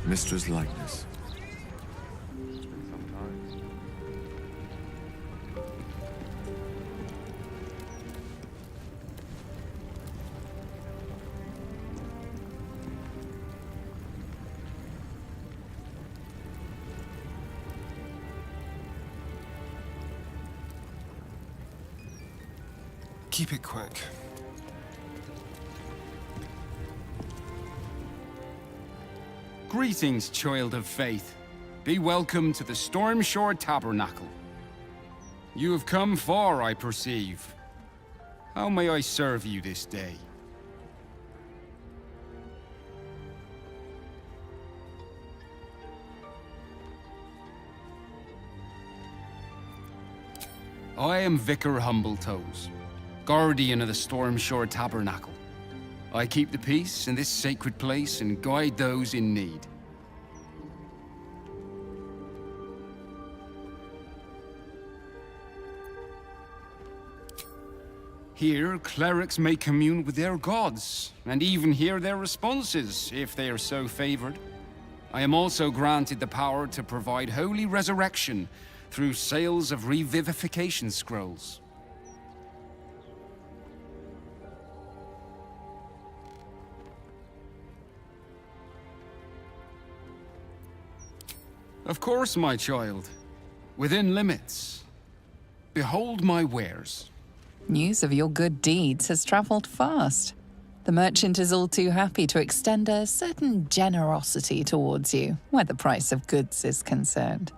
Mystra's likeness. It's been some time. Keep it quick. Greetings, child of faith. Be welcome to the Stormshore Tabernacle. You have come far, I perceive. How may I serve you this day? I am Vicar Humbletoes, guardian of the Stormshore Tabernacle. I keep the peace in this sacred place and guide those in need. Here, clerics may commune with their gods, and even hear their responses, if they are so favored. I am also granted the power to provide holy resurrection through sales of revivification scrolls. Of course, my child. Within limits. Behold my wares. News of your good deeds has traveled fast. The merchant is all too happy to extend a certain generosity towards you, where the price of goods is concerned.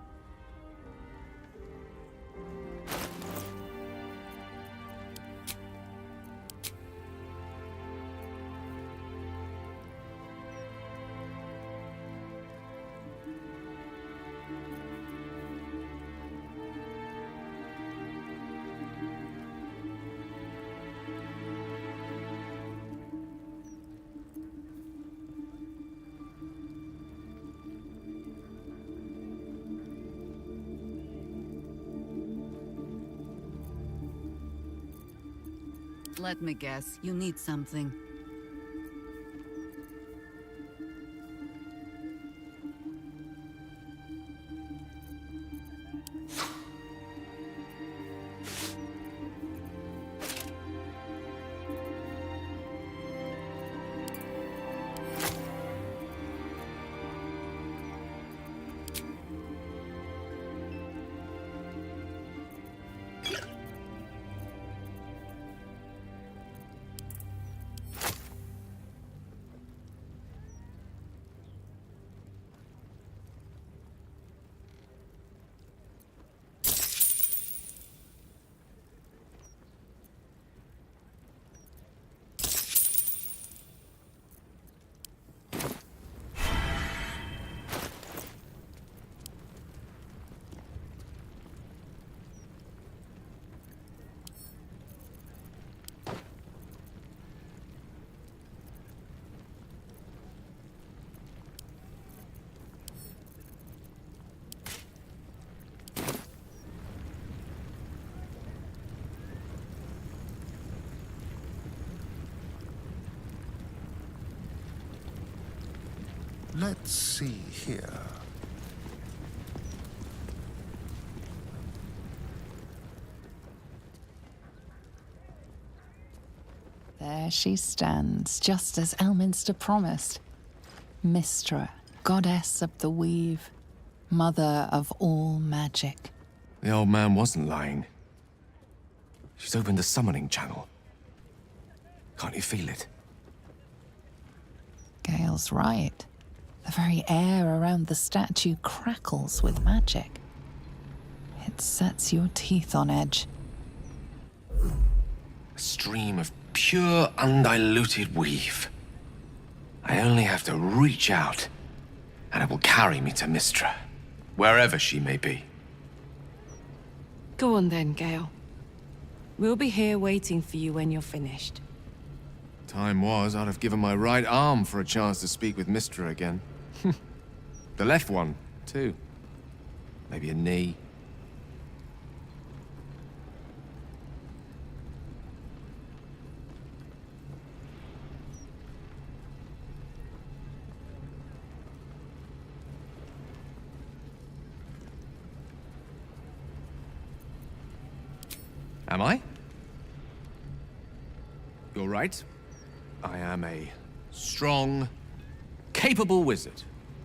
Let me guess, you need something. Let's see here. There she stands, just as Elminster promised. Mystra, goddess of the weave, mother of all magic. The old man wasn't lying. She's opened the summoning channel. Can't you feel it? Gale's right. The very air around the statue crackles with magic. It sets your teeth on edge. A stream of pure, undiluted weave. I only have to reach out, and it will carry me to Mystra, wherever she may be. Go on then, Gale. We'll be here waiting for you when you're finished. Time was, I'd have given my right arm for a chance to speak with Mystra again. The left one, too. Maybe a knee. Am I? You're right. I am a strong, capable wizard.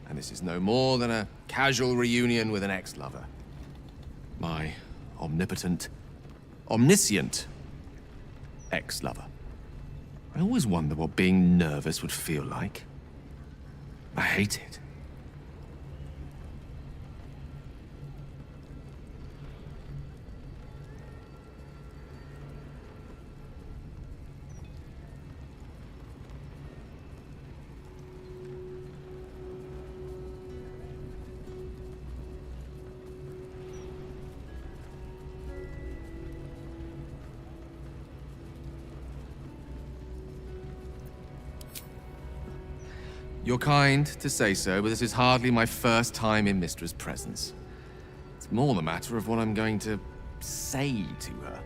And this is no more than a casual reunion with an ex-lover. My omnipotent, omniscient ex-lover. I always wonder what being nervous would feel like. I hate it. You're kind to say so, but this is hardly my first time in Mystra's presence. It's more the matter of what I'm going to say to her.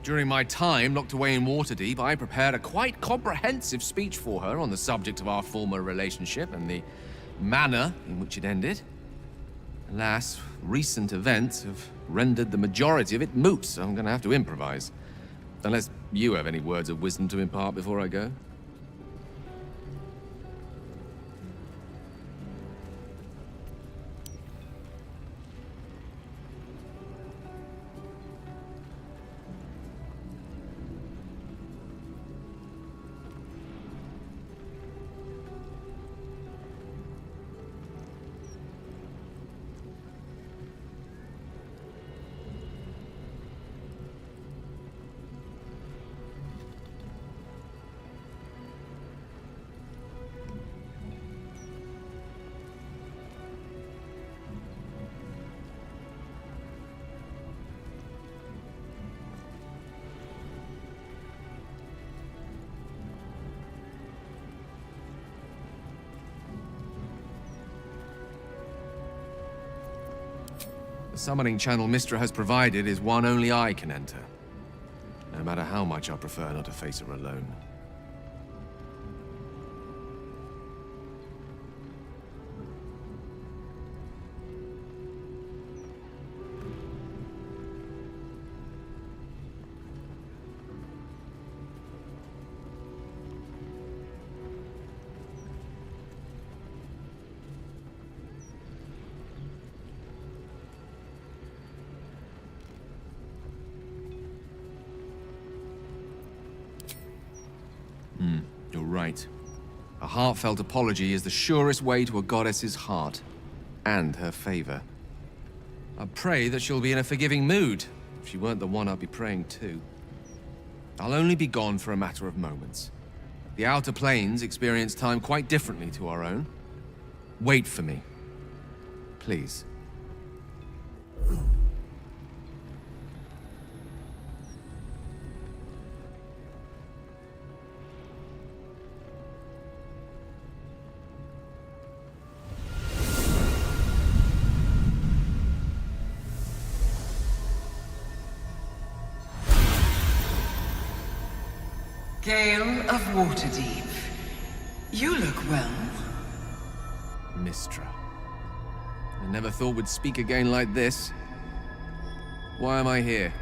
During my time locked away in Waterdeep, I prepared a quite comprehensive speech for her on the subject of our former relationship and the manner in which it ended. Alas, recent events have rendered the majority of it moot, so I'm going to have to improvise. Unless you have any words of wisdom to impart before I go. The summoning channel Mystra has provided is one only I can enter. No matter how much I prefer not to face her alone. You're right. A heartfelt apology is the surest way to a goddess's heart, and her favor. I pray that she'll be in a forgiving mood. If she weren't the one I'd be praying to. I'll only be gone for a matter of moments. The Outer Planes experience time quite differently to our own. Wait for me. Please. Gale of Waterdeep. You look well. Mystra. I never thought we'd speak again like this. Why am I here?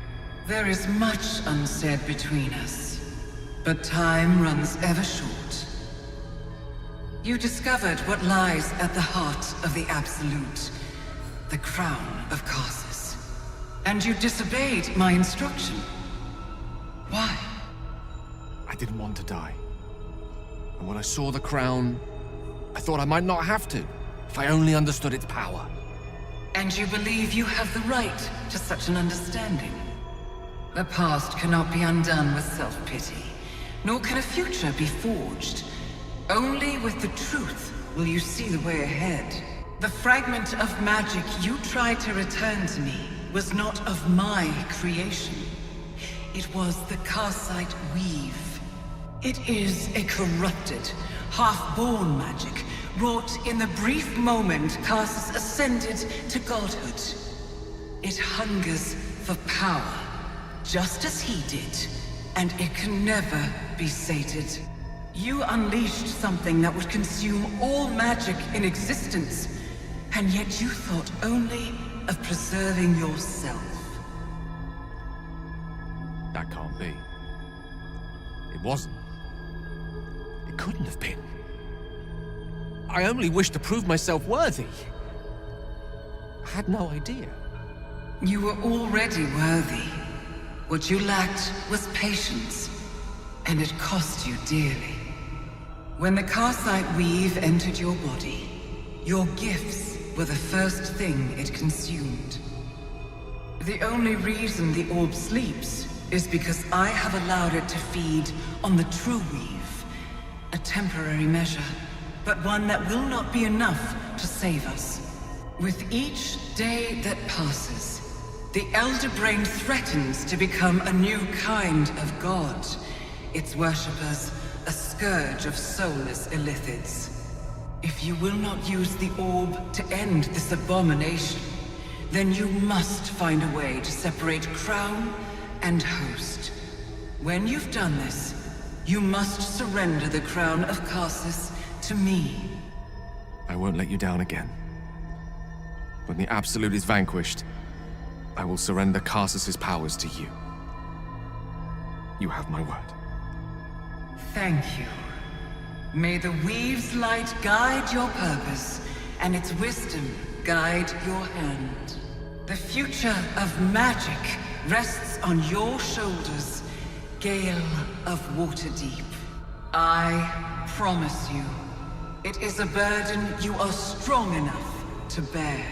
There is much unsaid between us, but time runs ever short. You discovered what lies at the heart of the Absolute, the crown of Karsus. And you disobeyed my instruction. Why? I didn't want to die. And when I saw the crown, I thought I might not have to, if I only understood its power. And you believe you have the right to such an understanding? The past cannot be undone with self-pity, nor can a future be forged. Only with the truth will you see the way ahead. The fragment of magic you tried to return to me was not of my creation. It was the Karsite Weave. It is a corrupted, half-born magic, wrought in the brief moment Karsus ascended to godhood. It hungers for power, just as he did, and it can never be sated. You unleashed something that would consume all magic in existence, and yet you thought only of preserving yourself. That can't be. It wasn't. It couldn't have been. I only wished to prove myself worthy. I had no idea. You were already worthy. What you lacked was patience, and it cost you dearly. When the Karsite Weave entered your body, your gifts were the first thing it consumed. The only reason the orb sleeps is because I have allowed it to feed on the true weave. A temporary measure, but one that will not be enough to save us. With each day that passes, the Elder Brain threatens to become a new kind of god. Its worshippers, a scourge of soulless illithids. If you will not use the orb to end this abomination, then you must find a way to separate crown and host. When you've done this, you must surrender the crown of Karsus to me. I won't let you down again. When the Absolute is vanquished, I will surrender Karsus's powers to you. You have my word. Thank you. May the Weave's light guide your purpose, and its wisdom guide your hand. The future of magic rests on your shoulders, Gale of Waterdeep. I promise you, it is a burden you are strong enough to bear.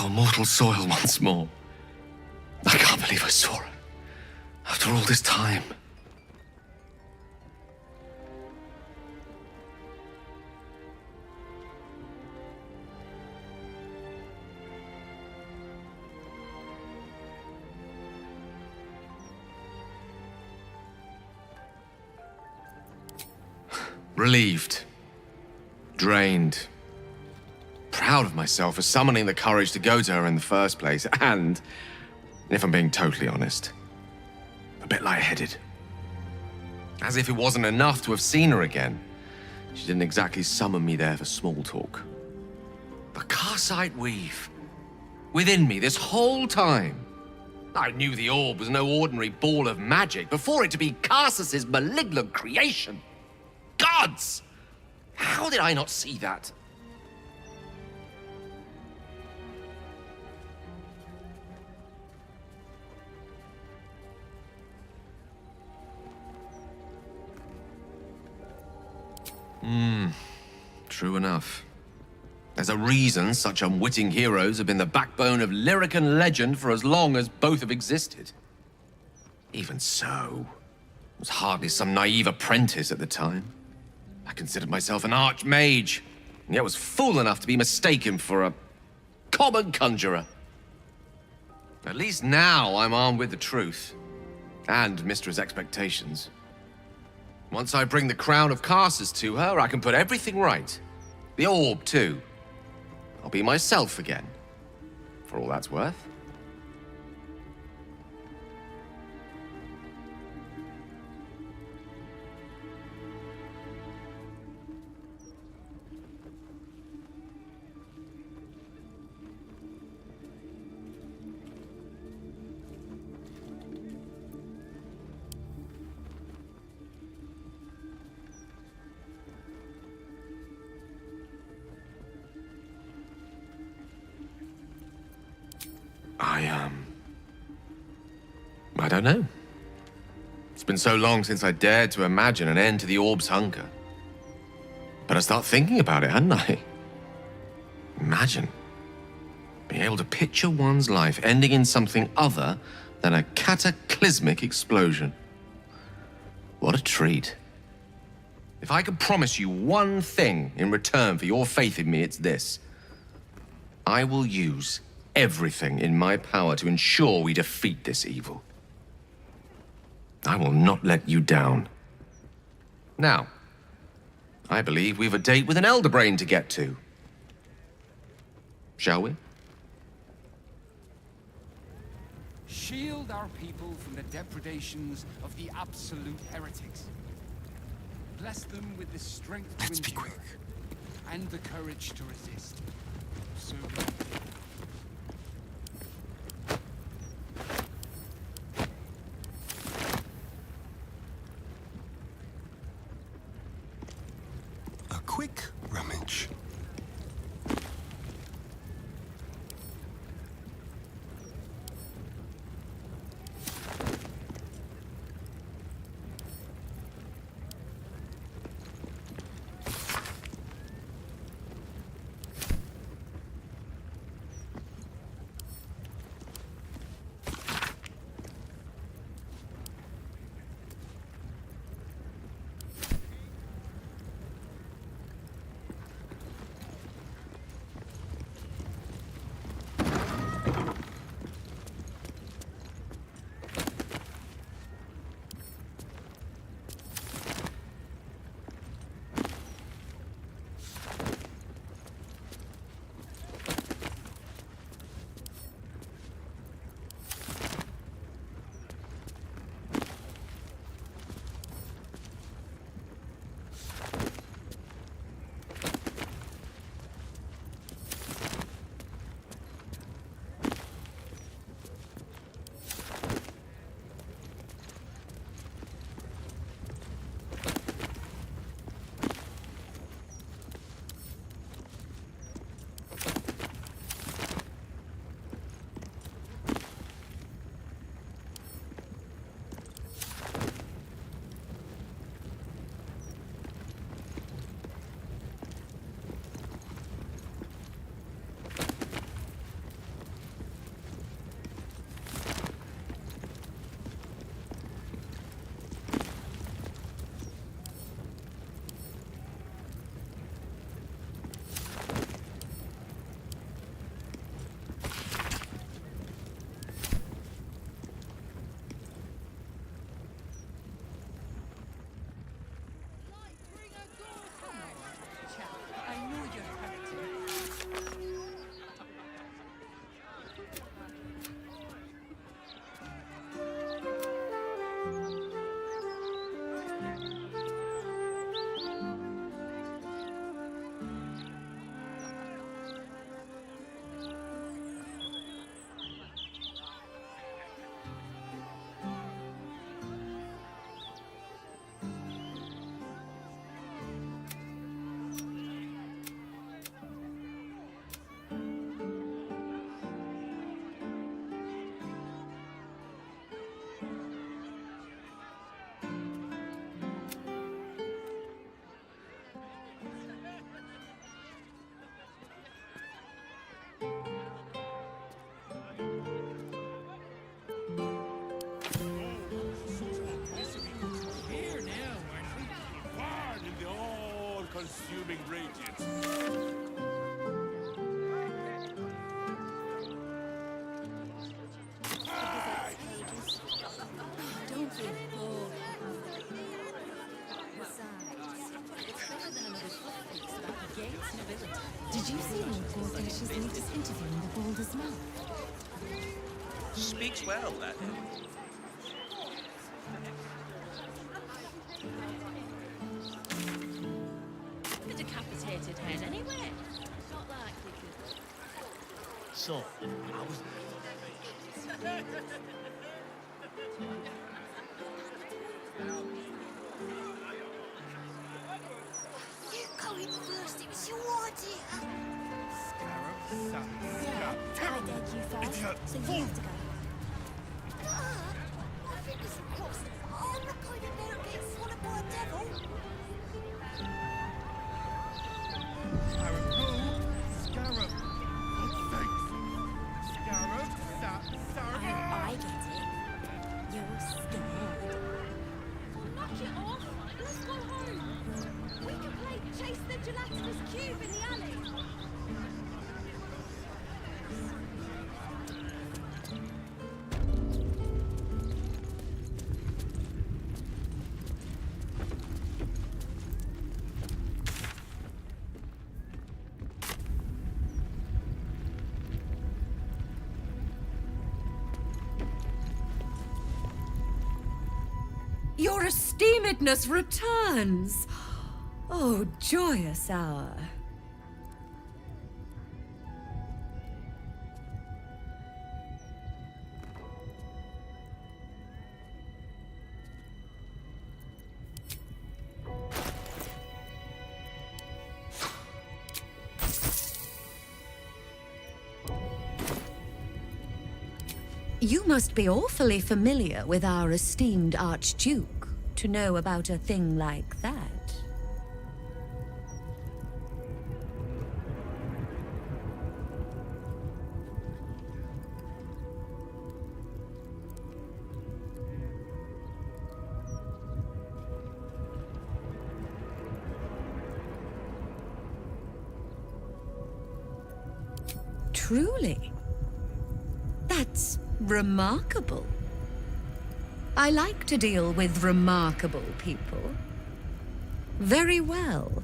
On mortal soil once more. I can't believe I saw it. After all this time. Relieved. Drained. Proud of myself for summoning the courage to go to her in the first place, and, if I'm being totally honest, a bit lightheaded. As if it wasn't enough to have seen her again. She didn't exactly summon me there for small talk. The Karsite Weave. Within me this whole time. I knew the orb was no ordinary ball of magic before it to be Karsus's malignant creation. Gods! How did I not see that? True enough. There's a reason such unwitting heroes have been the backbone of lyric and legend for as long as both have existed. Even so, I was hardly some naive apprentice at the time. I considered myself an archmage, and yet was fool enough to be mistaken for a common conjurer. At least now I'm armed with the truth, and Mystra's expectations. Once I bring the crown of Karsus to her, I can put everything right. The orb, too. I'll be myself again, for all that's worth. I don't know. It's been so long since I dared to imagine an end to the orb's hunger. But I start thinking about it, hadn't I? Imagine being able to picture one's life ending in something other than a cataclysmic explosion. What a treat. If I could promise you one thing in return for your faith in me, it's this. I will use everything in my power to ensure we defeat this evil. I will not let you down. Now, I believe we've a date with an Elder Brain to get to. Shall we? Shield our people from the depredations of the absolute heretics. Bless them with the strength to Let's be endure quick. and the courage to resist. So A quick rummage. you see Lord Gortash's latest interview in the Baldur's Mouth? Speaks well, that. The decapitated head, anyway. Not like you could. So, I was... You go in first, it was your idea. Yeah, I dared you first, so you have to go. My fingers are crossed. I'm not going in there and getting swallowed by a devil. Scarab, who? Scarab. God's sakes. Scarab, Scarab. I get it. You're scared. Well, knock it off. Let's go home. We can play Chase the Gelatinous Cube in the alley. Your esteemedness returns! Oh, joyous hour. You must be awfully familiar with our esteemed Archduke to know about a thing like that. Truly? That's remarkable. I like to deal with remarkable people. Very well.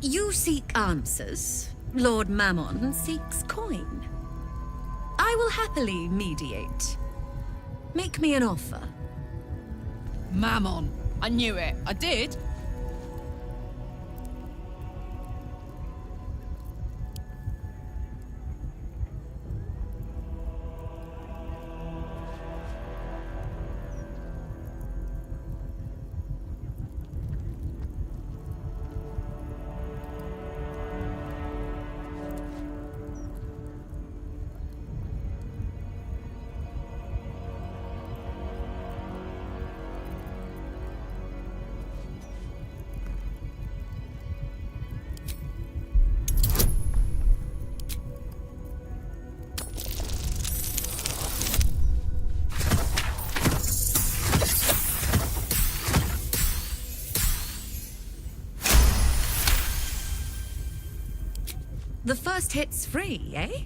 You seek answers. Lord Mammon seeks coin. I will happily mediate. Make me an offer. Mammon. I knew it. I did. The first hit's free, eh?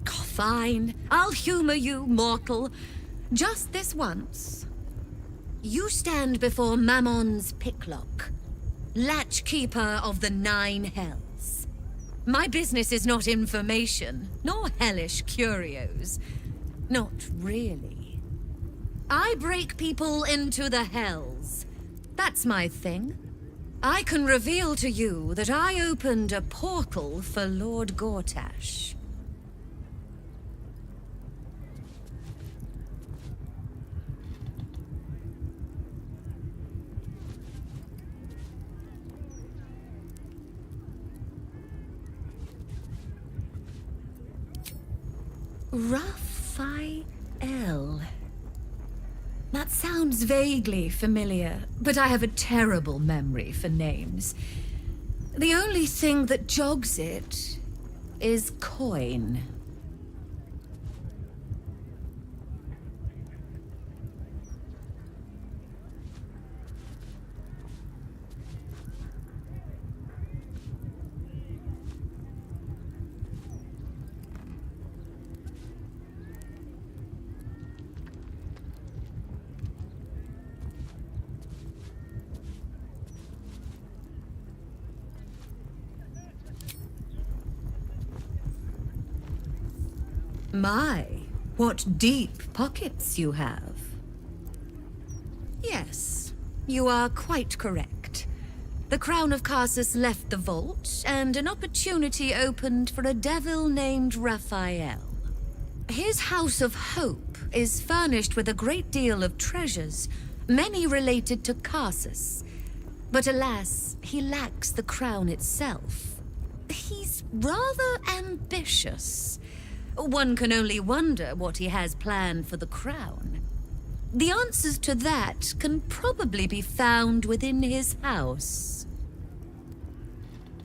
Oh, fine. I'll humor you, mortal. Just this once. You stand before Mammon's picklock, latchkeeper of the 9 hells. My business is not information, nor hellish curios. Not really. I break people into the hells. That's my thing. I can reveal to you that I opened a portal for Lord Gortash. Raphael. That sounds vaguely familiar, but I have a terrible memory for names. The only thing that jogs it is coin. My, what deep pockets you have. Yes, you are quite correct. The Crown of Karsus left the vault, and an opportunity opened for a devil named Raphael. His House of Hope is furnished with a great deal of treasures, many related to Karsus. But alas, he lacks the crown itself. He's rather ambitious. One can only wonder what he has planned for the crown. The answers to that can probably be found within his house.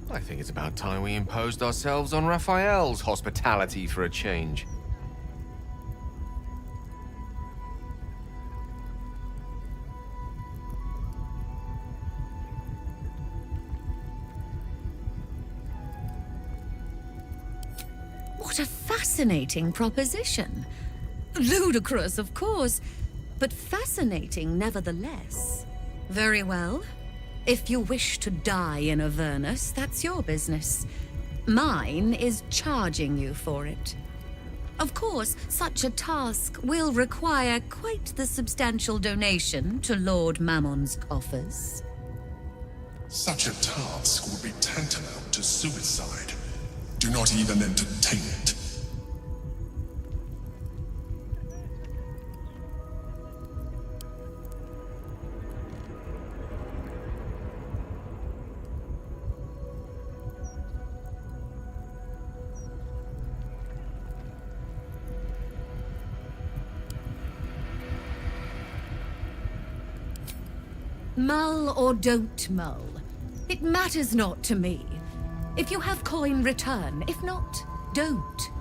I think it's about time we imposed ourselves on Raphael's hospitality for a change. What a fascinating proposition. Ludicrous, of course, but fascinating nevertheless. Very well. If you wish to die in Avernus, that's your business. Mine is charging you for it. Of course, such a task will require quite the substantial donation to Lord Mammon's coffers. Such a task would be tantamount to suicide. Do not even entertain it. Mull or don't mull, it matters not to me. If you have coin, return. If not, don't.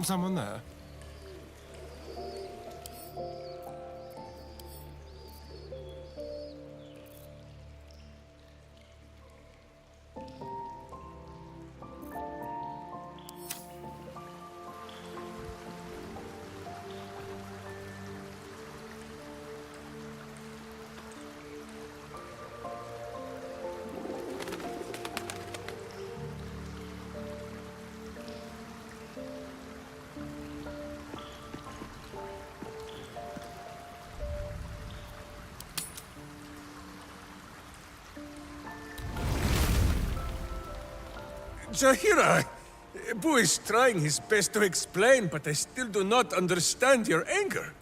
Someone there? Jaheira! Boo is trying his best to explain, but I still do not understand your anger.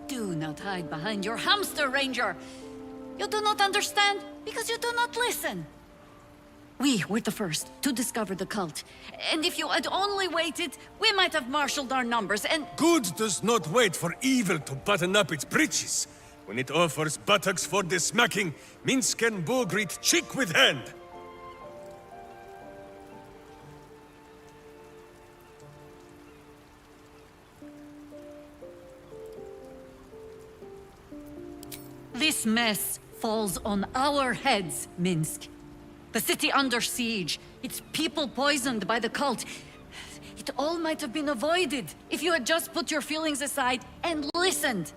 Do not hide behind your hamster, Ranger. You do not understand because you do not listen. We were the first to discover the cult. And if you had only waited, we might have marshaled our numbers and— Good does not wait for evil to button up its breeches. When it offers buttocks for the smacking, Minsk and Boo greet cheek with hand. This mess falls on our heads, Minsk. The city under siege, its people poisoned by the cult. It all might have been avoided if you had just put your feelings aside and listened.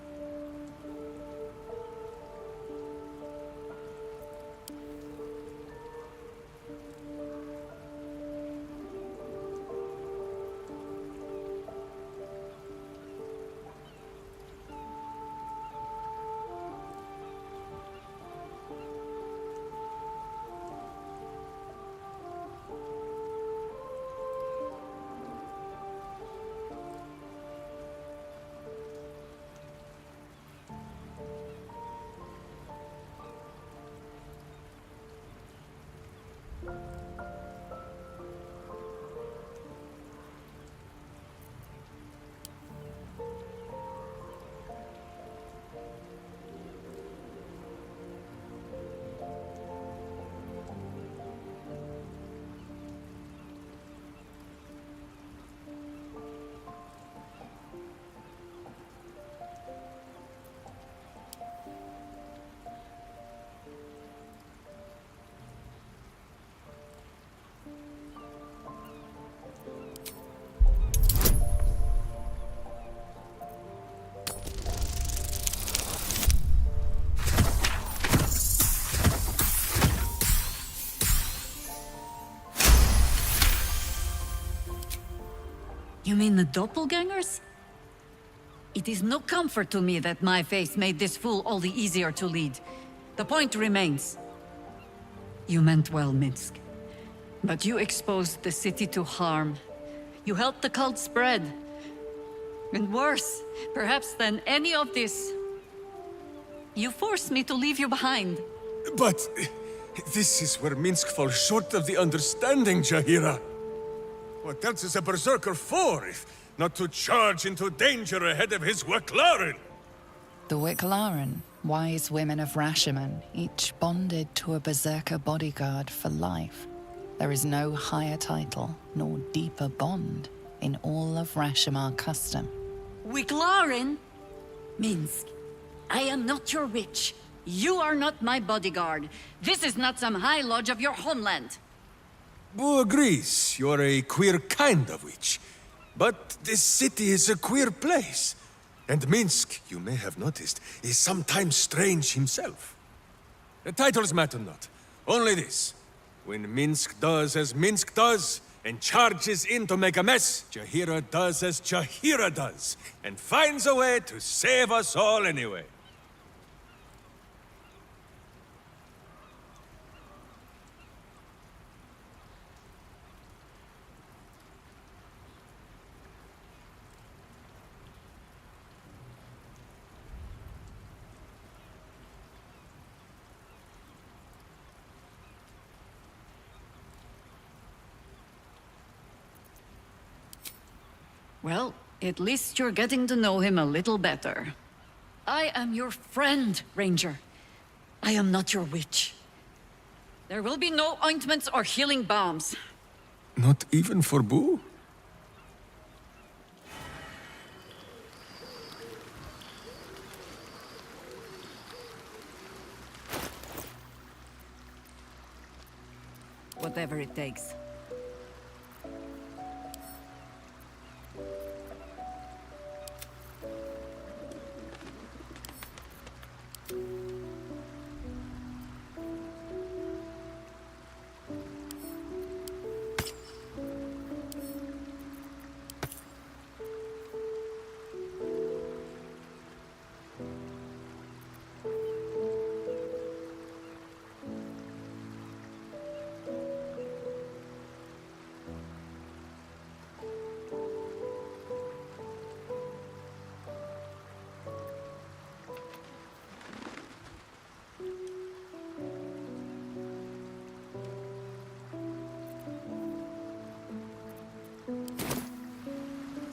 You mean the doppelgangers? It is no comfort to me that my face made this fool all the easier to lead. The point remains. You meant well, Minsk. But you exposed the city to harm. You helped the cult spread. And worse, perhaps than any of this, you forced me to leave you behind. But this is where Minsk falls short of the understanding, Jaheira. What else is a berserker for, if not to charge into danger ahead of his Waclaren? The Wicklaren, wise women of Rashomon, each bonded to a berserker bodyguard for life. There is no higher title nor deeper bond in all of Rashomon custom. Wiclaren? Minsk, I am not your witch. You are not my bodyguard. This is not some high lodge of your homeland. Boo agrees you're a queer kind of witch. But this city is a queer place. And Minsk, you may have noticed, is sometimes strange himself. The titles matter not. Only this. When Minsk does as Minsk does, and charges in to make a mess, Jaheira does as Jaheira does, and finds a way to save us all anyway. Well, at least you're getting to know him a little better. I am your friend, Ranger. I am not your witch. There will be no ointments or healing balms. Not even for Boo? Whatever it takes.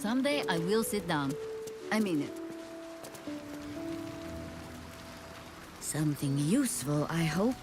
Someday I will sit down. I mean it. Something useful, I hope.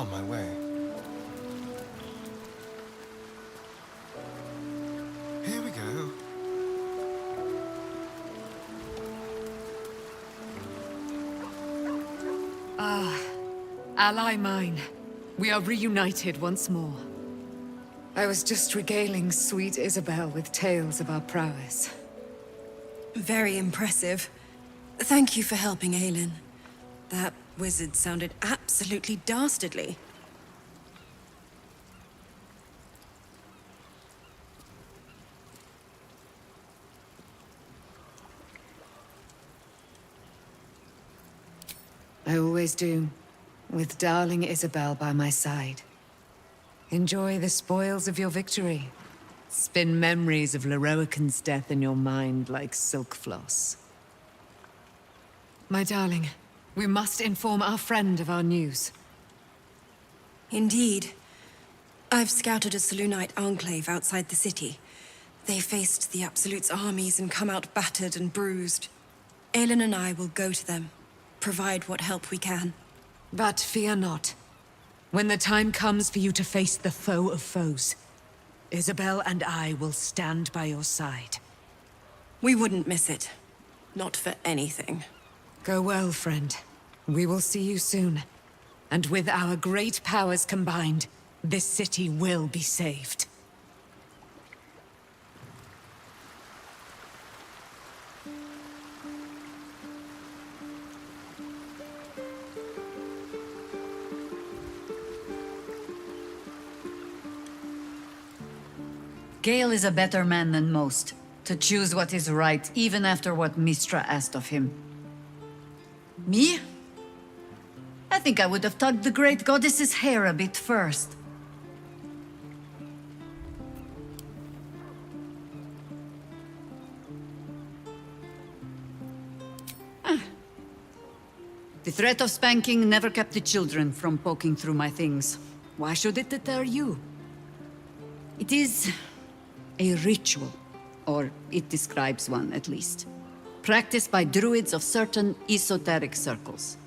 On my way. Here we go. Ally mine, we are reunited once more. I was just regaling sweet Isabel with tales of our prowess. Very impressive. Thank you for helping Aelin. That wizard sounded absolutely dastardly. I always do, with darling Isabel by my side. Enjoy the spoils of your victory. Spin memories of Leroican's death in your mind like silk floss. My darling, we must inform our friend of our news. Indeed. I've scouted a Selûnite enclave outside the city. They faced the Absolute's armies and come out battered and bruised. Aelin and I will go to them, provide what help we can. But fear not. When the time comes for you to face the foe of foes, Isabel and I will stand by your side. We wouldn't miss it. Not for anything. Go well, friend. We will see you soon. And with our great powers combined, this city will be saved. Gale is a better man than most, to choose what is right, even after what Mystra asked of him. Me? I think I would have tugged the great goddess's hair a bit first. The threat of spanking never kept the children from poking through my things. Why should it deter you? It is a ritual, or it describes one at least, practiced by druids of certain esoteric circles.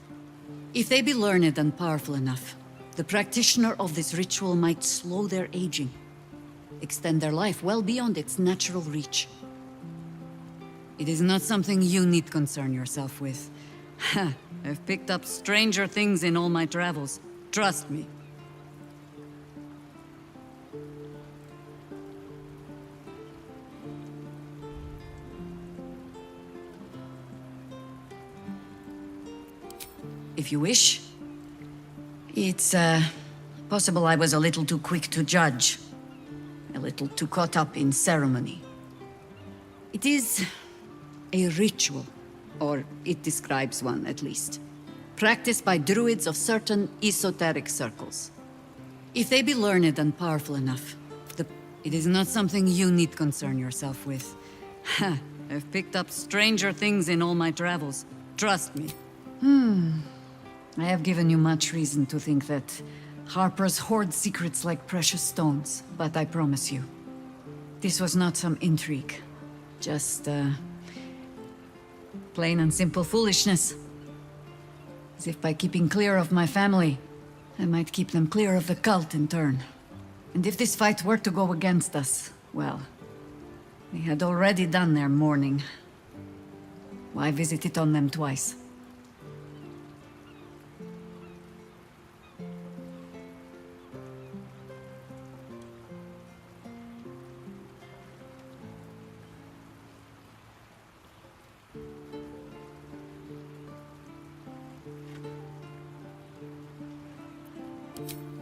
If they be learned and powerful enough, the practitioner of this ritual might slow their aging, extend their life well beyond its natural reach. It is not something you need concern yourself with. I've picked up stranger things in all my travels. Trust me. If you wish. It's, possible I was a little too quick to judge. A little too caught up in ceremony. It is a ritual, or it describes one at least, practiced by druids of certain esoteric circles. If they be learned and powerful enough, it is not something you need concern yourself with. I've picked up stranger things in all my travels. Trust me. I have given you much reason to think that Harpers hoard secrets like precious stones, but I promise you, this was not some intrigue. Just, plain and simple foolishness. As if by keeping clear of my family, I might keep them clear of the cult in turn. And if this fight were to go against us, well, they had already done their mourning. Why visit it on them twice?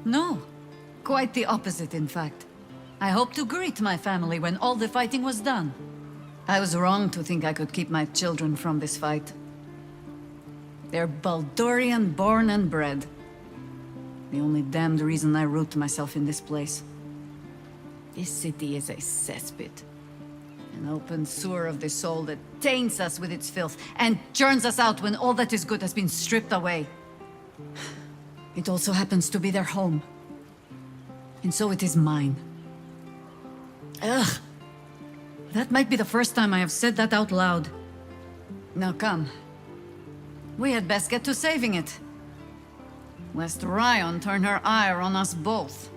No. Quite the opposite, in fact. I hoped to greet my family when all the fighting was done. I was wrong to think I could keep my children from this fight. They're Baldurian born and bred. The only damned reason I root myself in this place. This city is a cesspit. An open sewer of the soul that taints us with its filth and churns us out when all that is good has been stripped away. It also happens to be their home. And so it is mine. Ugh. That might be the first time I have said that out loud. Now come. We had best get to saving it. lest Ryan turn her ire on us both.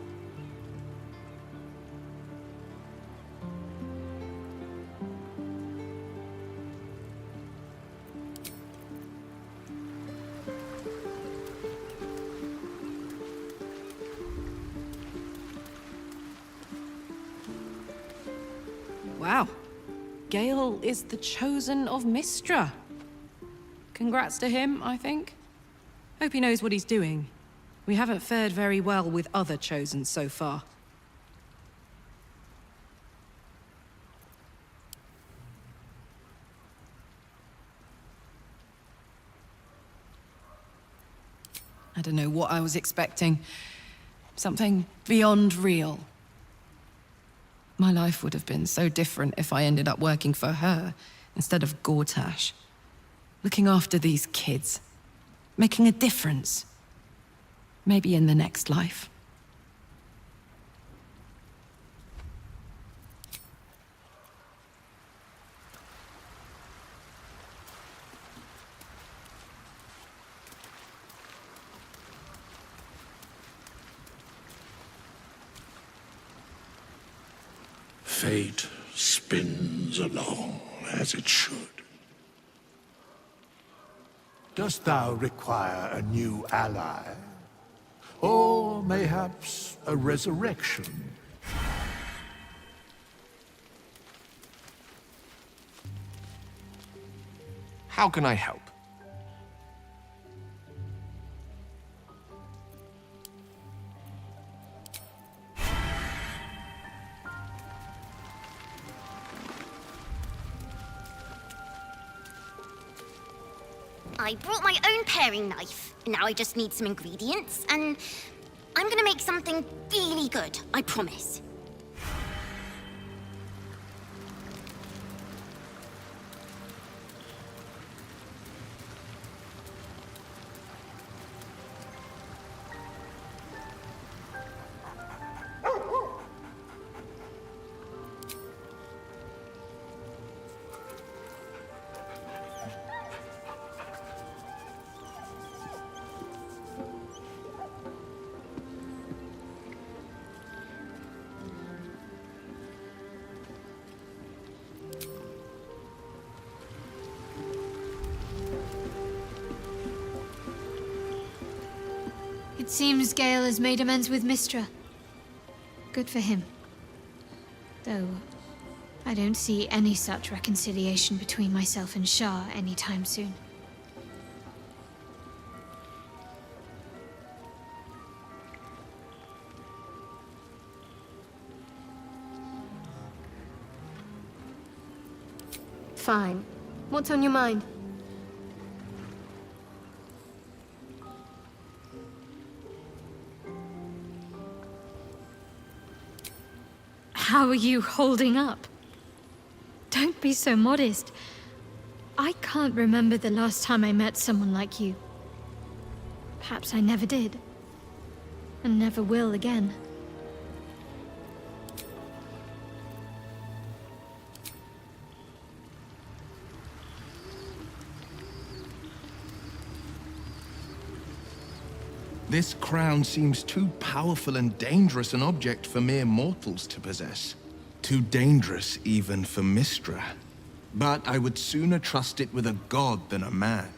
Wow. Gale is the chosen of Mystra. Congrats to him, I think. Hope he knows what he's doing. We haven't fared very well with other chosens so far. I don't know what I was expecting. Something beyond real. My life would have been so different if I ended up working for her instead of Gortash. Looking after these kids. Making a difference. Maybe in the next life. Fate spins along as it should. Dost thou require a new ally? Or mayhaps a resurrection? How can I help? I brought my own paring knife. Now I just need some ingredients, and I'm gonna make something really good, I promise. It seems Gale has made amends with Mystra. Good for him. Though, I don't see any such reconciliation between myself and Shah anytime soon. Fine. What's on your mind? How are you holding up? Don't be so modest. I can't remember the last time I met someone like you. Perhaps I never did. And never will again. This crown seems too powerful and dangerous an object for mere mortals to possess. Too dangerous even for Mystra. But I would sooner trust it with a god than a man.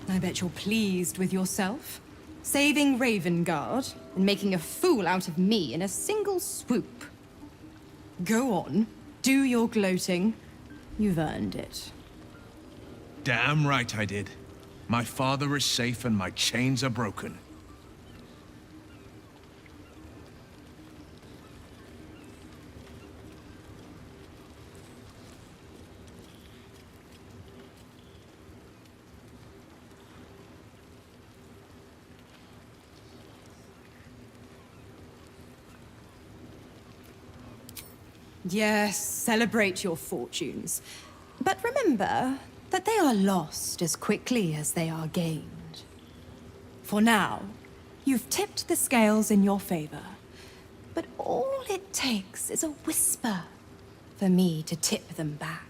I bet you're pleased with yourself. Saving Ravengard and making a fool out of me in a single swoop. Go on. Do your gloating. You've earned it. Damn right I did. My father is safe and my chains are broken. Yes, celebrate your fortunes. But remember that they are lost as quickly as they are gained. For now, you've tipped the scales in your favor. But all it takes is a whisper for me to tip them back.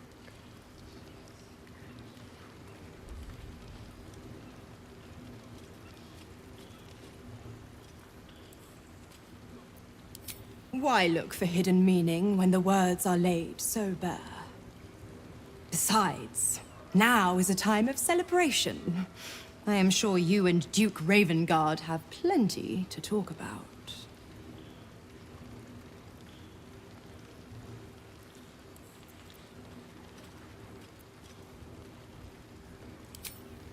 Why look for hidden meaning when the words are laid so bare? Besides, now is a time of celebration. I am sure you and Duke Ravengard have plenty to talk about.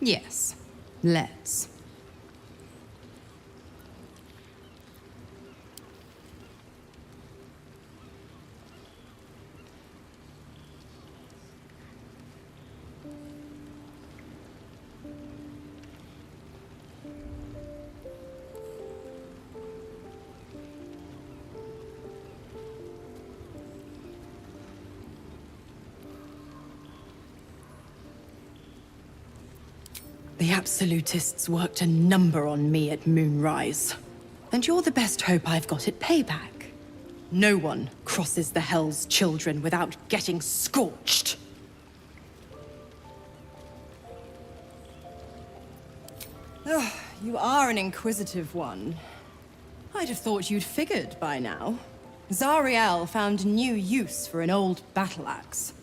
Yes, let's. The Absolutists worked a number on me at Moonrise. And you're the best hope I've got at payback. No one crosses the Hell's Children without getting scorched. Ugh, you are an inquisitive one. I'd have thought you'd figured by now. Zariel found new use for an old battle axe.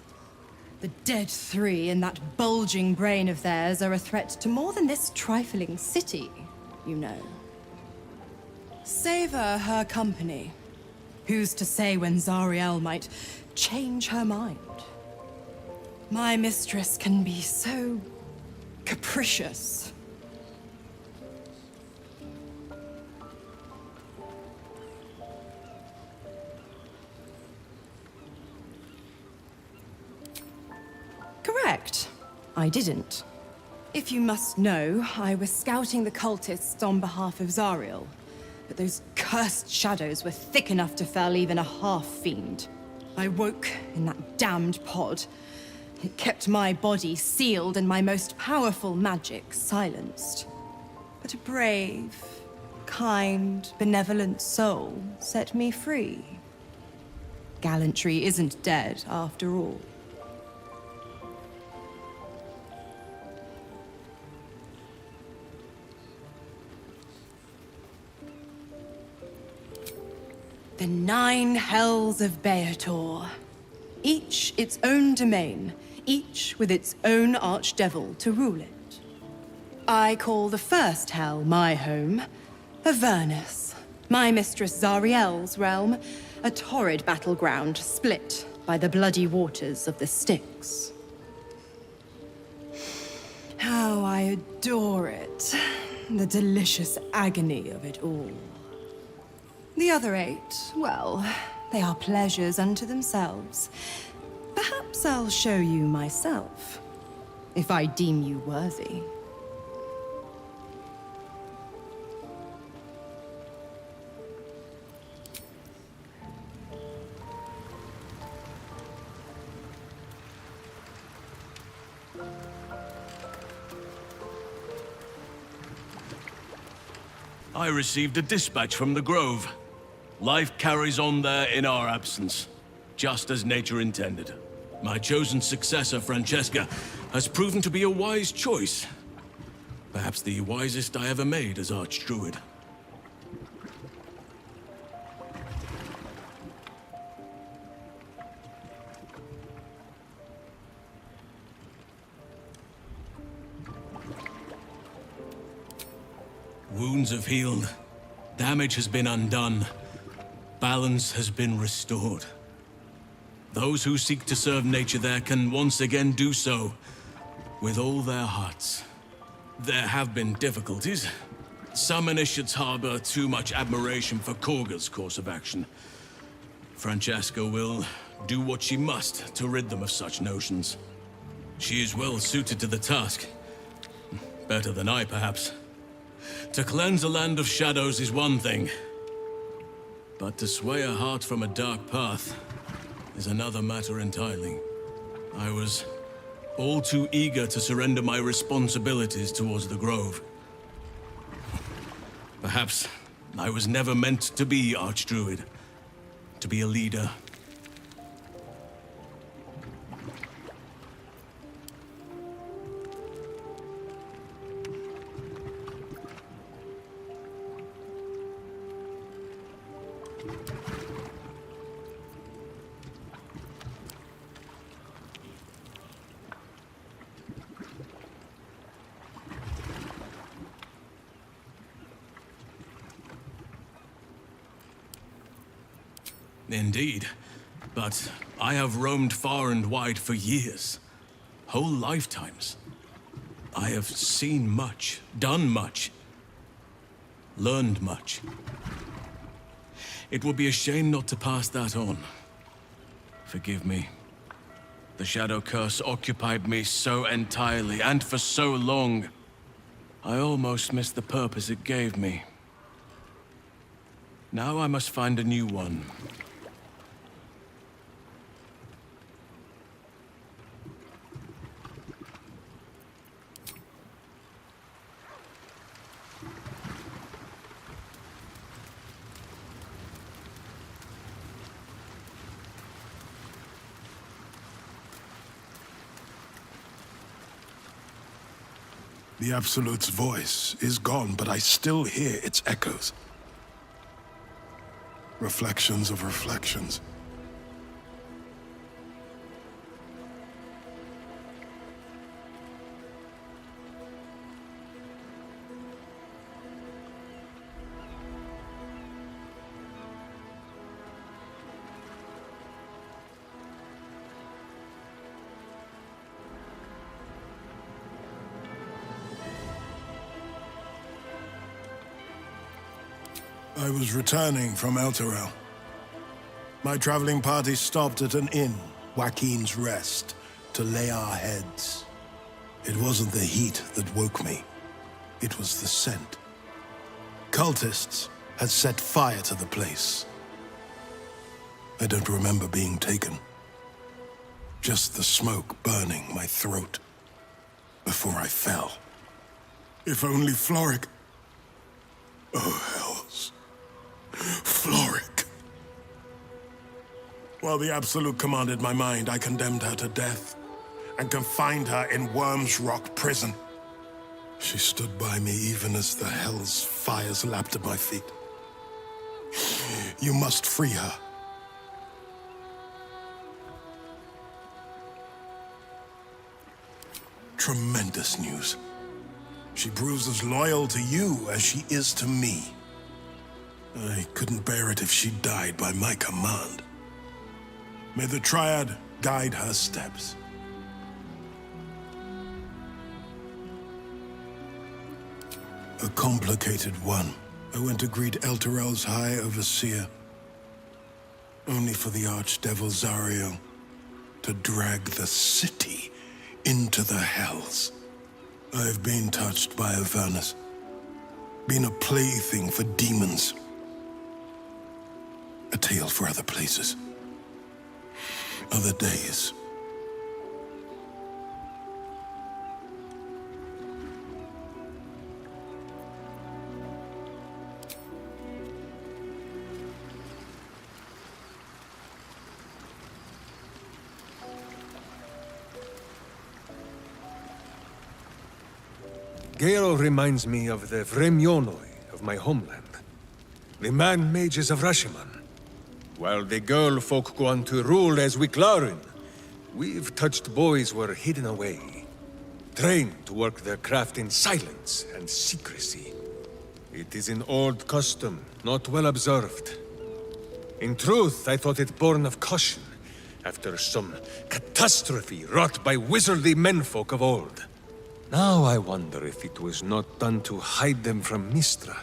The dead three in that bulging brain of theirs are a threat to more than this trifling city, you know. Savor her company. Who's to say when Zariel might change her mind? My mistress can be so capricious. Correct. I didn't. If you must know, I was scouting the cultists on behalf of Zariel. But those cursed shadows were thick enough to fell even a half-fiend. I woke in that damned pod. It kept my body sealed and my most powerful magic silenced. But a brave, kind, benevolent soul set me free. Gallantry isn't dead, after all. The 9 hells of Beator. Each its own domain, each with its own archdevil to rule it. I call the first hell my home, Avernus, my mistress Zariel's realm, a torrid battleground split by the bloody waters of the Styx. How I adore it, the delicious agony of it all. The other 8, well, they are pleasures unto themselves. Perhaps I'll show you myself, if I deem you worthy. I received a dispatch from the Grove. Life carries on there in our absence, just as nature intended. My chosen successor, Francesca, has proven to be a wise choice. Perhaps the wisest I ever made as Archdruid. Wounds have healed. Damage has been undone. Balance has been restored. Those who seek to serve nature there can once again do so with all their hearts. There have been difficulties. Some initiates harbor too much admiration for Korga's course of action. Francesca will do what she must to rid them of such notions. She is well suited to the task. Better than I, perhaps. To cleanse a land of shadows is one thing, but to sway a heart from a dark path is another matter entirely. I was all too eager to surrender my responsibilities towards the Grove. Perhaps I was never meant to be Archdruid, to be a leader. Indeed. But I have roamed far and wide for years. Whole lifetimes. I have seen much, done much, learned much. It would be a shame not to pass that on. Forgive me. The Shadow Curse occupied me so entirely, and for so long, I almost missed the purpose it gave me. Now I must find a new one. The Absolute's voice is gone, but I still hear its echoes. Reflections of reflections. I was returning from Elturel. My traveling party stopped at an inn, Joaquin's Rest, to lay our heads. It wasn't the heat that woke me. It was the scent. Cultists had set fire to the place. I don't remember being taken. Just the smoke burning my throat before I fell. If only Floric... Oh, hells. Floric. While the Absolute commanded my mind, I condemned her to death and confined her in Worm's Rock prison. She stood by me even as the hell's fires lapped at my feet. You must free her. Tremendous news. She proves as loyal to you as she is to me. I couldn't bear it if she died by my command. May the Triad guide her steps. A complicated one. I went to greet Elturel's High Overseer, only for the Archdevil Zariel to drag the city into the Hells. I've been touched by Avernus, been a plaything for demons. A tale for other places. Other days. Gale reminds me of the Vremyonoi of my homeland. The man-mages of Rashiman. While the girl folk go on to rule as Wiklarin, we've touched boys were hidden away, trained to work their craft in silence and secrecy. It is an old custom, not well observed. In truth, I thought it born of caution, after some catastrophe wrought by wizardly menfolk of old. Now I wonder if it was not done to hide them from Mystra,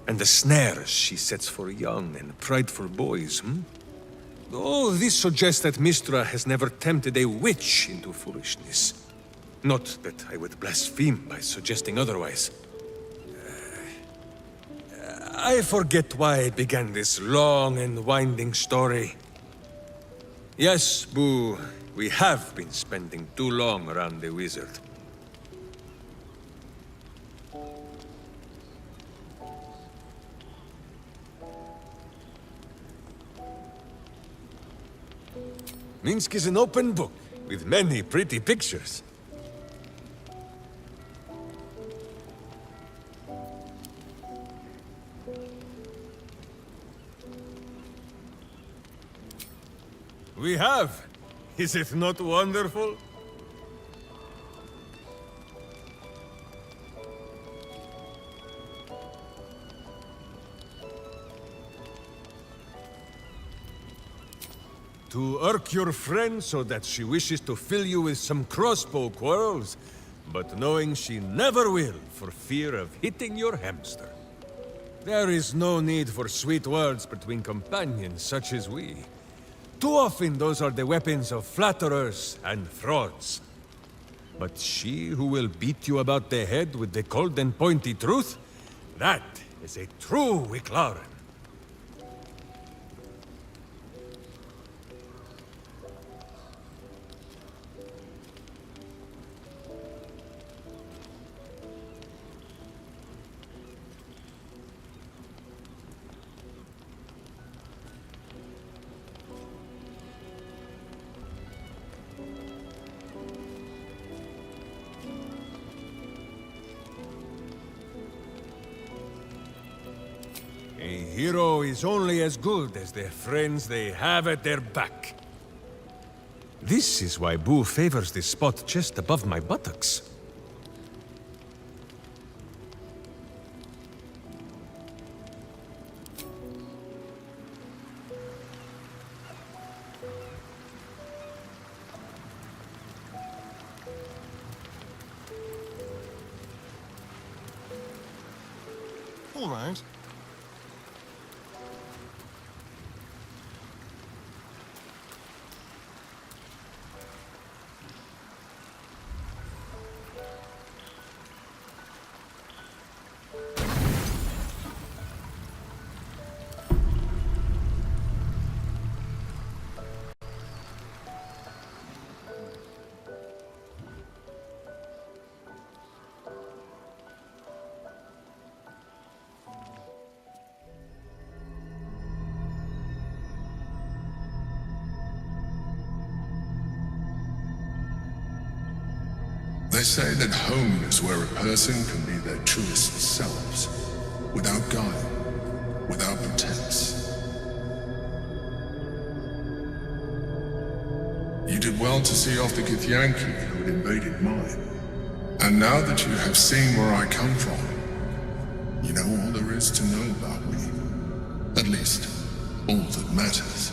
and the snares she sets for young and prideful boys, Oh, this suggests that Mystra has never tempted a witch into foolishness. Not that I would blaspheme by suggesting otherwise. I forget why I began this long and winding story. Yes, Boo, we have been spending too long around the wizard. Minsk is an open book, with many pretty pictures. We have. Is it not wonderful? To irk your friend so that she wishes to fill you with some crossbow quarrels, but knowing she never will for fear of hitting your hamster. There is no need for sweet words between companions such as we. Too often those are the weapons of flatterers and frauds. But she who will beat you about the head with the cold and pointy truth, that is a true Wicklaren. A hero is only as good as the friends they have at their back. This is why Boo favors this spot just above my buttocks. All right. They say that home is where a person can be their truest selves, without guile, without pretense. You did well to see off the Githyanki who had invaded mine. And now that you have seen where I come from, you know all there is to know about me. At least, all that matters.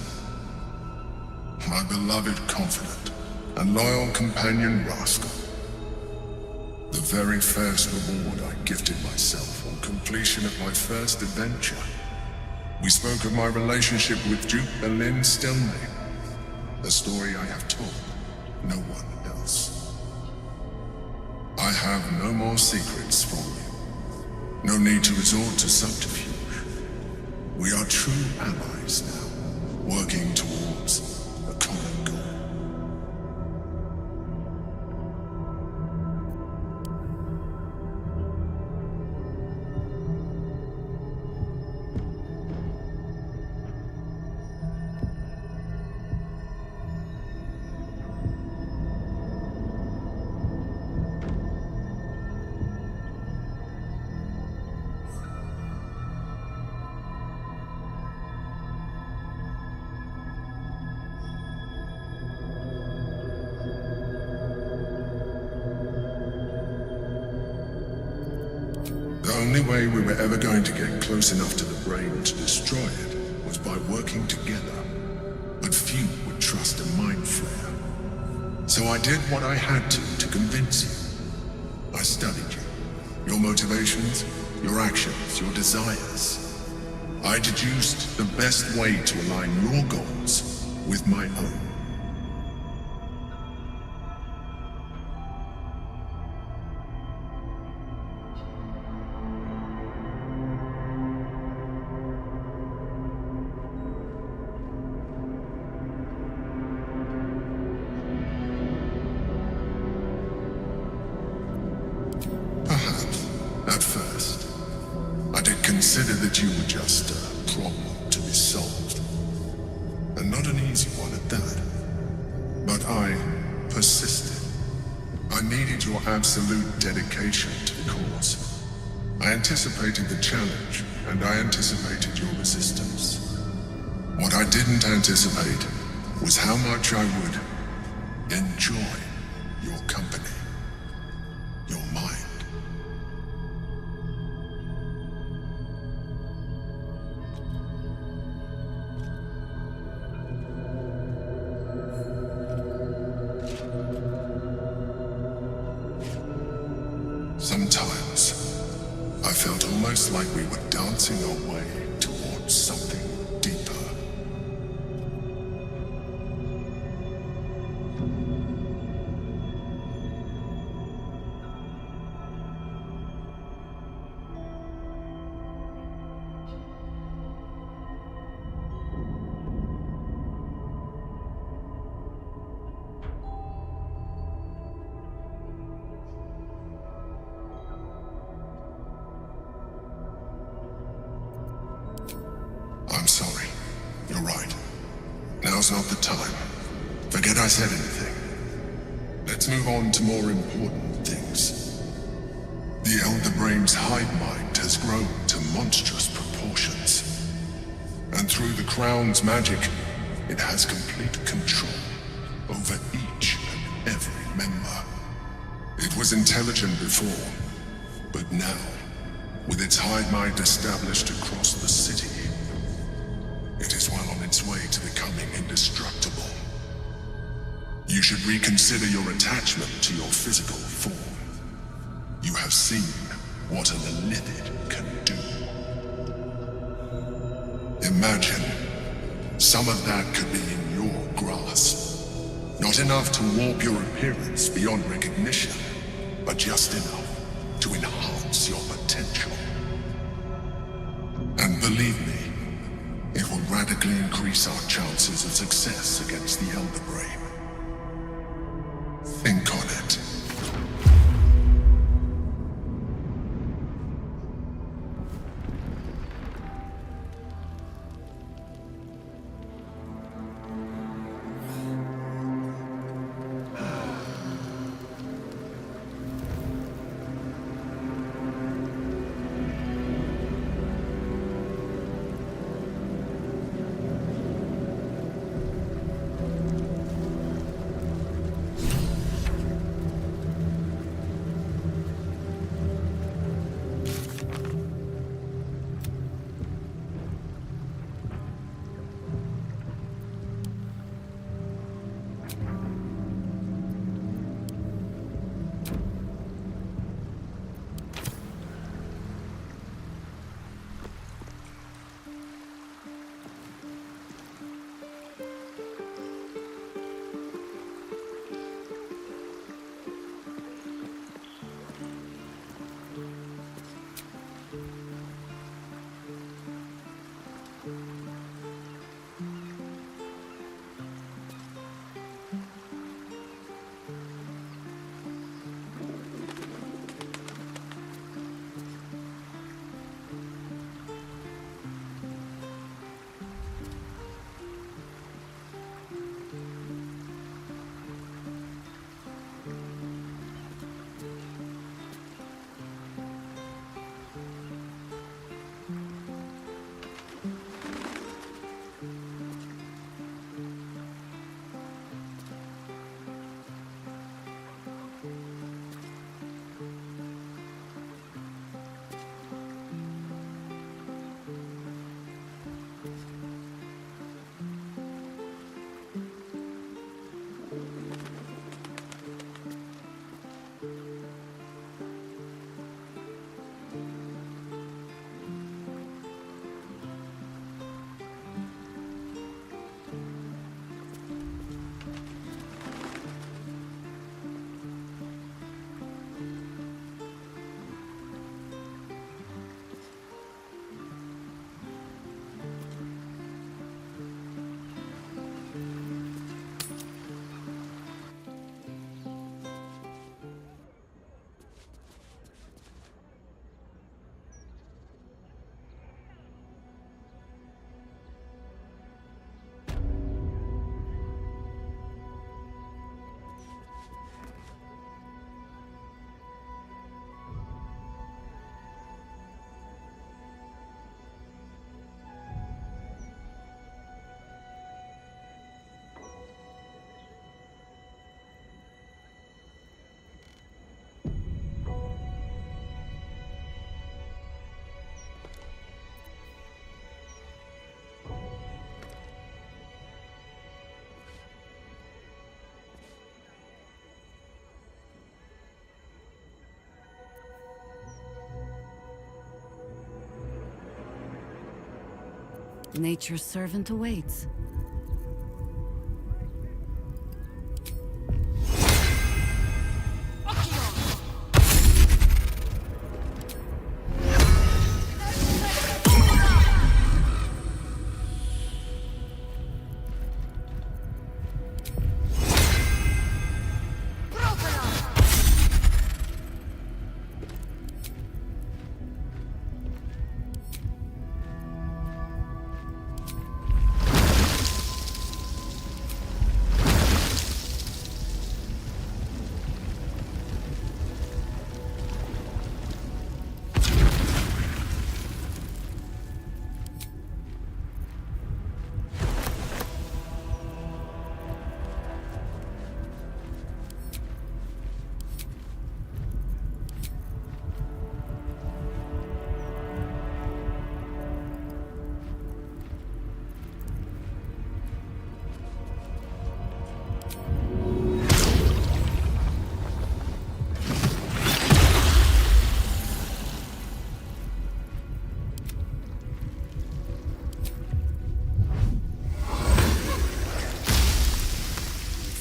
My beloved confidant and loyal companion Rascal. The very first reward I gifted myself on completion of my first adventure. We spoke of my relationship with Duke Berlin Stilname. A story I have told no one else. I have no more secrets from you. No need to resort to subterfuge. We are true allies now, working towards a common goal. The only way we were ever going to get close enough to the brain to destroy it was by working together. But few would trust a mind flayer. So I did what I had to convince you. I studied you. Your motivations, your actions, your desires. I deduced the best way to align your goals with my own. Consider that you were just a problem to be solved. And not an easy one at that. But I persisted. I needed your absolute dedication to the cause. I anticipated the challenge, and I anticipated your resistance. What I didn't anticipate was how much I would enjoy your company, your mind. Sometimes, I felt almost like we were dancing our way towards something deeper. I'm sorry. You're right. Now's not the time. Forget I said anything. Let's move on to more important things. The Elder Brain's hive mind has grown to monstrous proportions. And through the Crown's magic, it has complete control over each and every member. It was intelligent before, but now, with its hive mind established across the city, it is well on its way to becoming indestructible. You should reconsider your attachment to your physical form. You have seen what an Elithid can do. Imagine some of that could be in your grasp. Not enough to warp your appearance beyond recognition, but just enough to enhance your potential. And believe me, it will radically increase our chances of success against the Elder Brain. Think on it. Nature's servant awaits.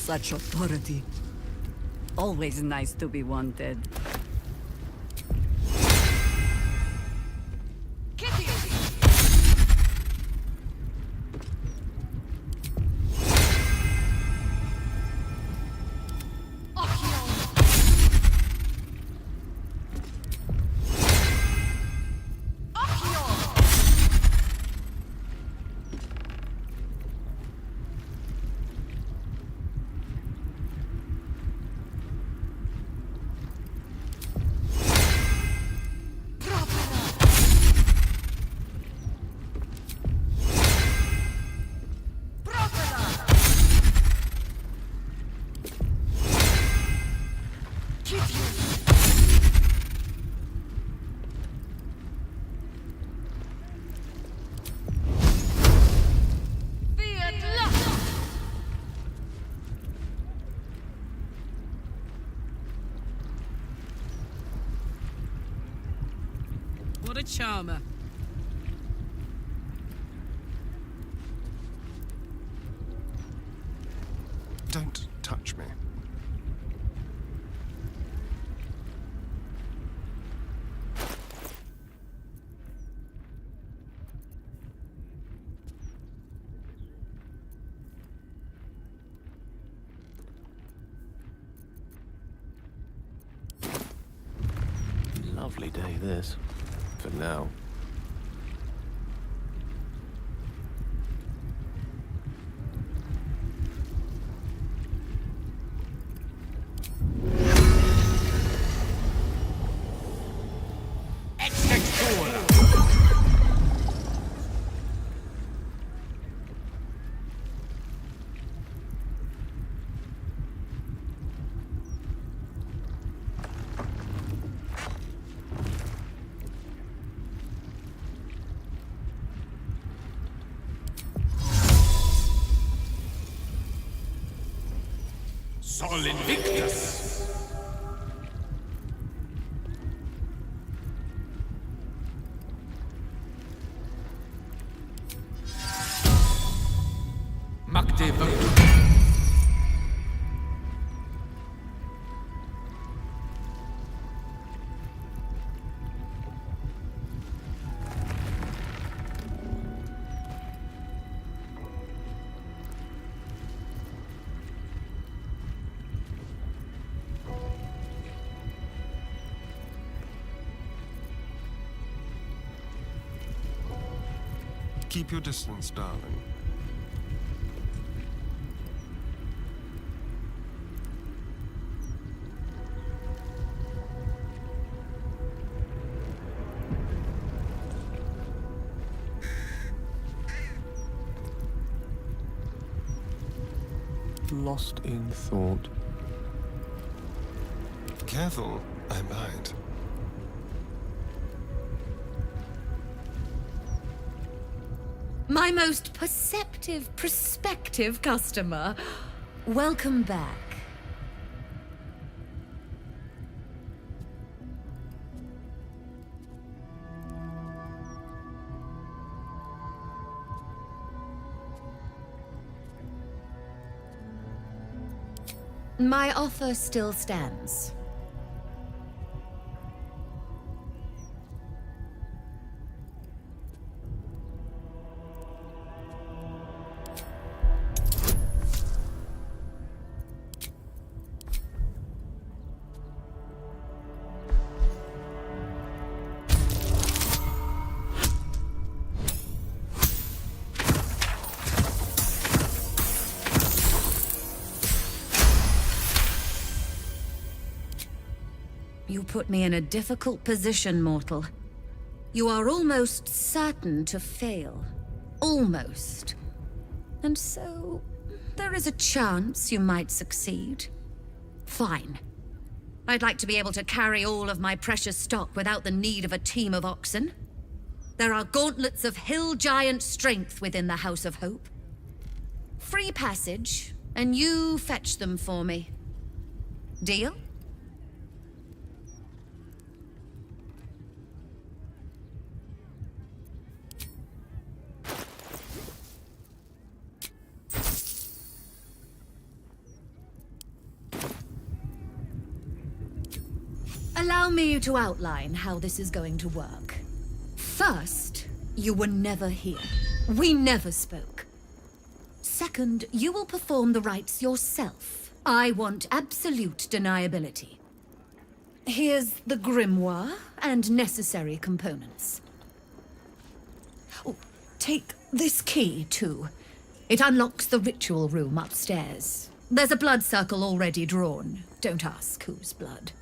Such authority. Always nice to be wanted. What a charmer. Don't touch me. Lovely day, this. For now. Sol Invictus! Makte vote. Keep your distance, darling. Lost in thought. Careful, I might. My most perceptive, prospective customer. Welcome back. My offer still stands. You put me in a difficult position, mortal. You are almost certain to fail. Almost. And so, there is a chance you might succeed. Fine. I'd like to be able to carry all of my precious stock without the need of a team of oxen. There are gauntlets of hill giant strength within the House of Hope. Free passage, and you fetch them for me. Deal? Allow me to outline how this is going to work. First, you were never here. We never spoke. Second, you will perform the rites yourself. I want absolute deniability. Here's the grimoire and necessary components. Oh, take this key, too. It unlocks the ritual room upstairs. There's a blood circle already drawn. Don't ask whose blood.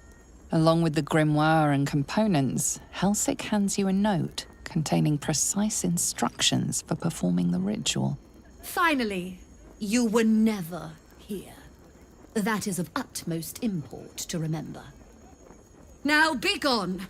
Along with the grimoire and components, Helsik hands you a note containing precise instructions for performing the ritual. Finally, you were never here. That is of utmost import to remember. Now be gone!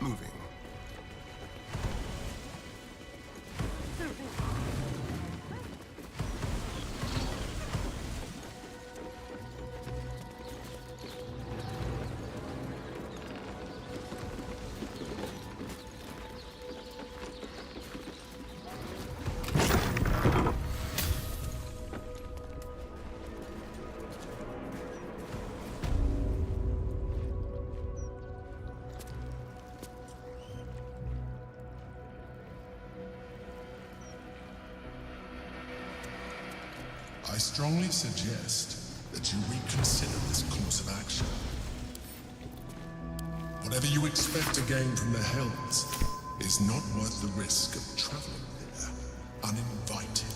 Moving. I strongly suggest that you reconsider this course of action. Whatever you expect to gain from the Hells is not worth the risk of traveling there uninvited.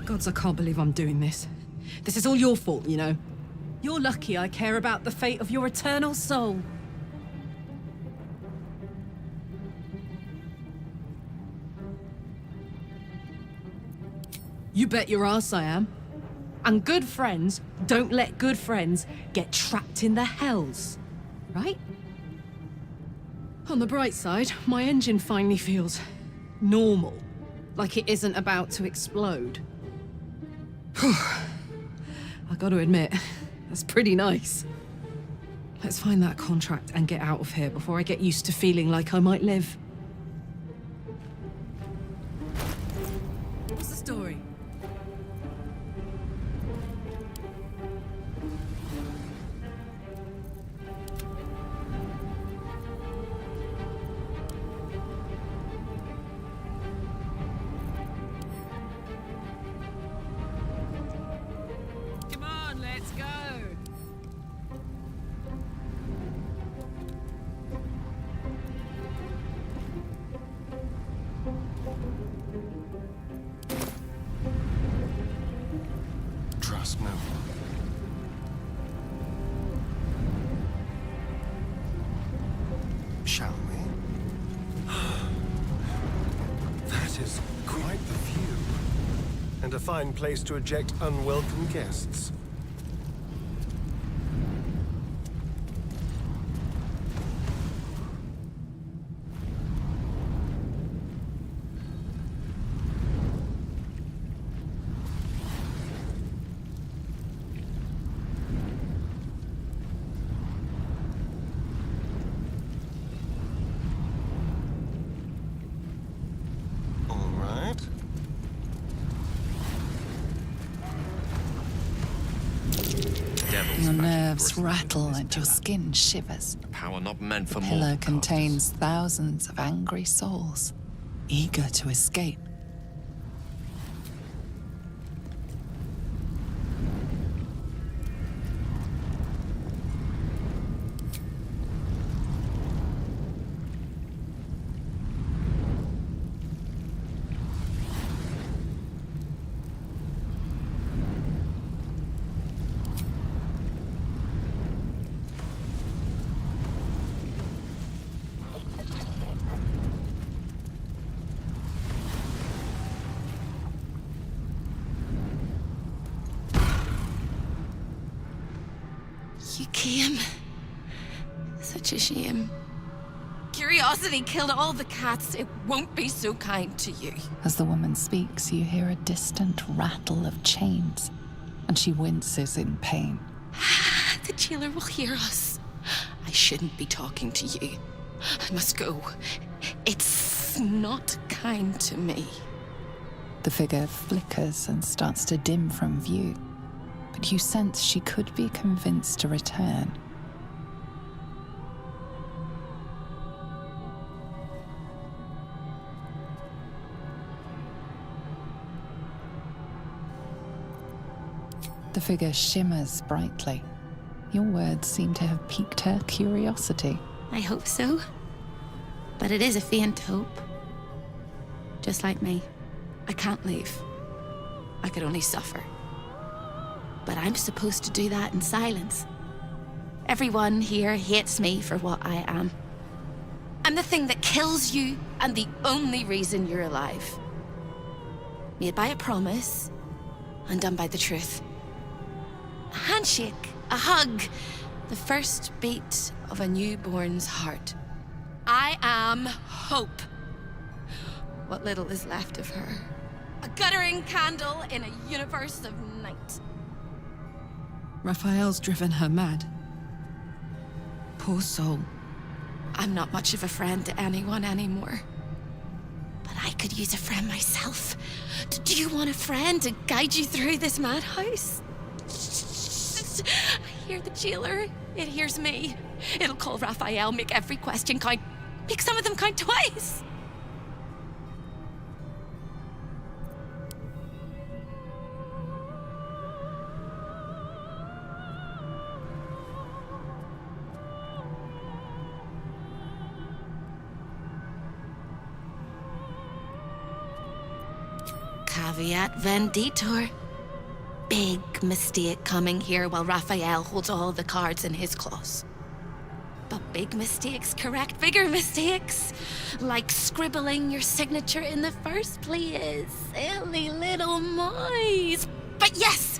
Gods, I can't believe I'm doing this. This is all your fault, you know. You're lucky I care about the fate of your eternal soul. You bet your ass I am. And good friends don't let good friends get trapped in the hells. Right? On the bright side, my engine finally feels normal. Like it isn't about to explode. I gotta admit, that's pretty nice. Let's find that contract and get out of here before I get used to feeling like I might live. What's the story? Come on, let's go. Trust no one. Shall we? That is quite the view. And a fine place to eject unwelcome guests. All right. Your nerves rattle and your skin shivers. Power not meant for The pillar mortal contains thousands of angry souls, eager to escape. You came. Such a shame. Curiosity killed all the cats. It won't be so kind to you. As the woman speaks, you hear a distant rattle of chains, and she winces in pain. The jailer will hear us. I shouldn't be talking to you. I must go. It's not kind to me. The figure flickers and starts to dim from view, but you sense she could be convinced to return. The figure shimmers brightly. Your words seem to have piqued her curiosity. I hope so. But it is a faint hope. Just like me. I can't leave. I could only suffer. But I'm supposed to do that in silence. Everyone here hates me for what I am. I'm the thing that kills you and the only reason you're alive. Made by a promise, undone by the truth. A handshake, a hug, the first beat of a newborn's heart. I am hope. What little is left of her. A guttering candle in a universe of night. Raphael's driven her mad. Poor soul. I'm not much of a friend to anyone anymore. But I could use a friend myself. Do you want a friend to guide you through this madhouse? I hear the jailer. It hears me. It'll call Raphael, make every question count. Make some of them count twice. Caveat venditor. Big mistake coming here while Raphael holds all the cards in his claws. But big mistakes correct bigger mistakes. Like scribbling your signature in the first place. Silly little mice. But yes,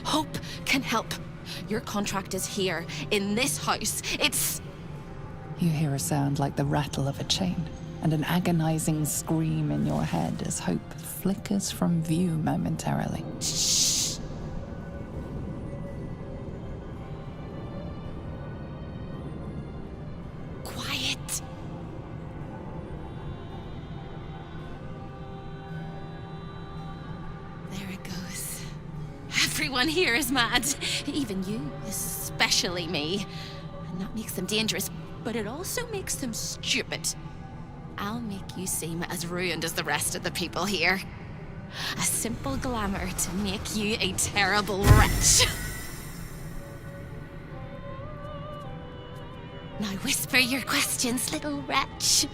hope can help. Your contract is here, in this house. It's... You hear a sound like the rattle of a chain, and an agonizing scream in your head as hope flickers from view momentarily. Shh. Quiet. There it goes. Everyone here is mad. Even you, especially me. And that makes them dangerous, but it also makes them stupid. I'll make you seem as ruined as the rest of the people here. A simple glamour to make you a terrible wretch. Now whisper your questions, little wretch.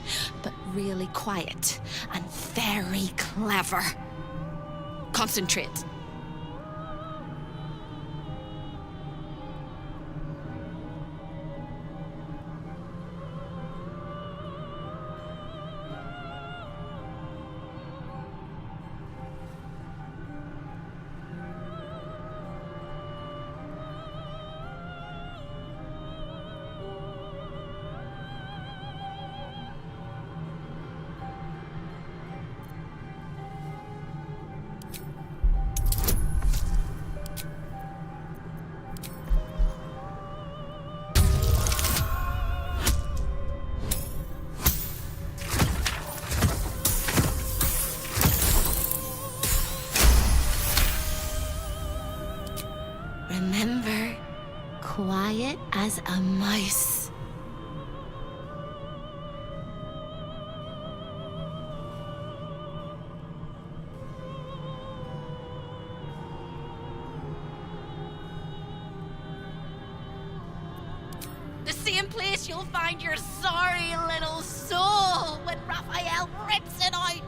But really quiet and very clever. Concentrate. Remember, quiet as a mouse. The same place you'll find your sorry little soul when Raphael rips it out.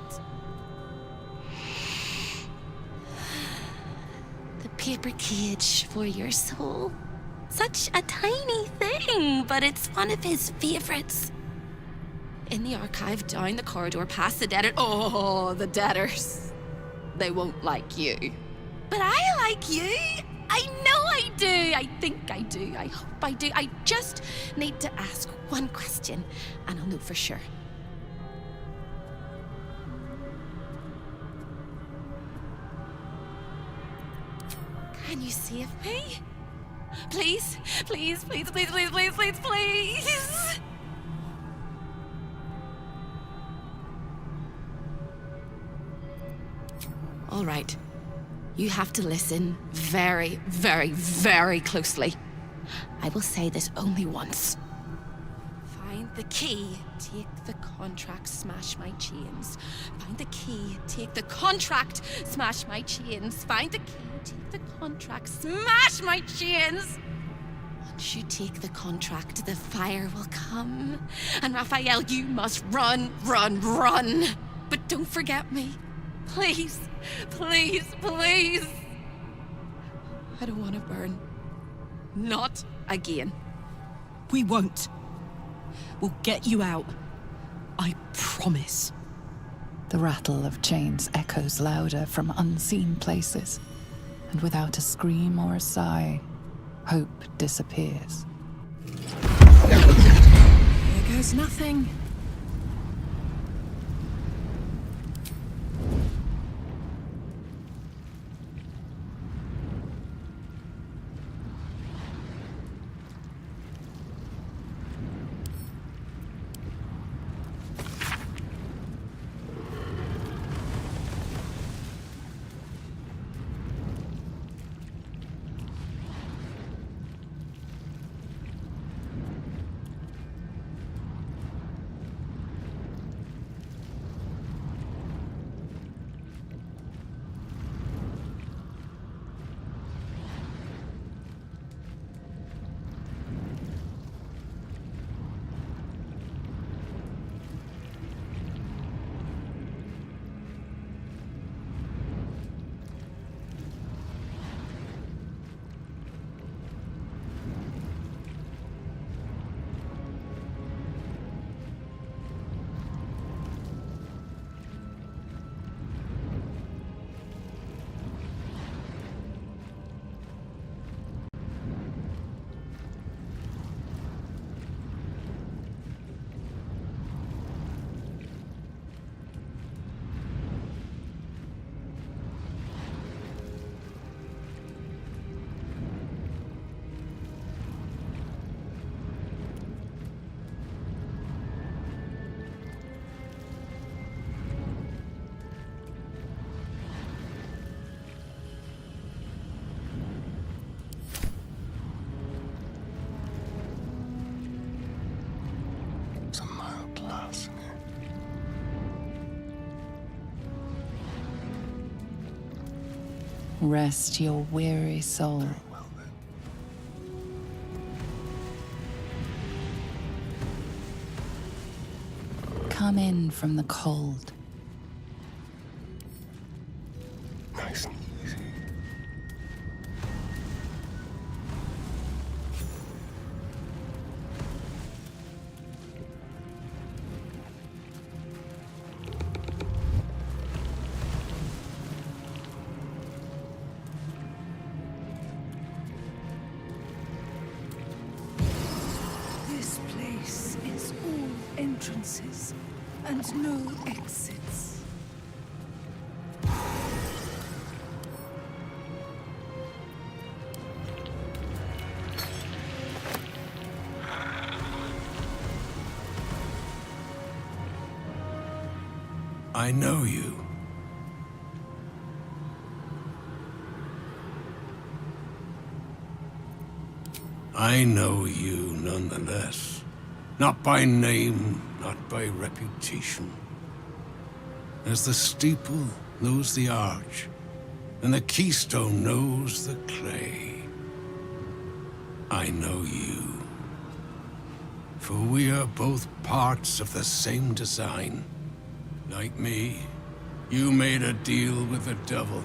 Paper cage for your soul. Such a tiny thing, but it's one of his favorites. In the archive, down the corridor, past the debtor. Oh, the debtors. They won't like you. But I like you. I know I do. I think I do. I hope I do. I just need to ask one question, and I'll know for sure. Can you save me? Please, please, please, please, please, please, please, please. All right. You have to listen very, very, very closely. I will say this only once. Find the key, take the contract, smash my chains. Find the key, take the contract, smash my chains. Find the key, take the contract, smash my chains. Once you take the contract, the fire will come. And Raphael, you must run, run, run. But don't forget me. Please, please, please. I don't want to burn. Not again. We won't. We'll get you out. I promise. The rattle of chains echoes louder from unseen places, and without a scream or a sigh, hope disappears. There goes nothing. Rest your weary soul. Come in from the cold. Nice and easy. This place is all entrances and no exits. I know you. I know you nonetheless. Not by name, not by reputation. As the steeple knows the arch, and the keystone knows the clay. I know you. For we are both parts of the same design. Like me, you made a deal with the devil,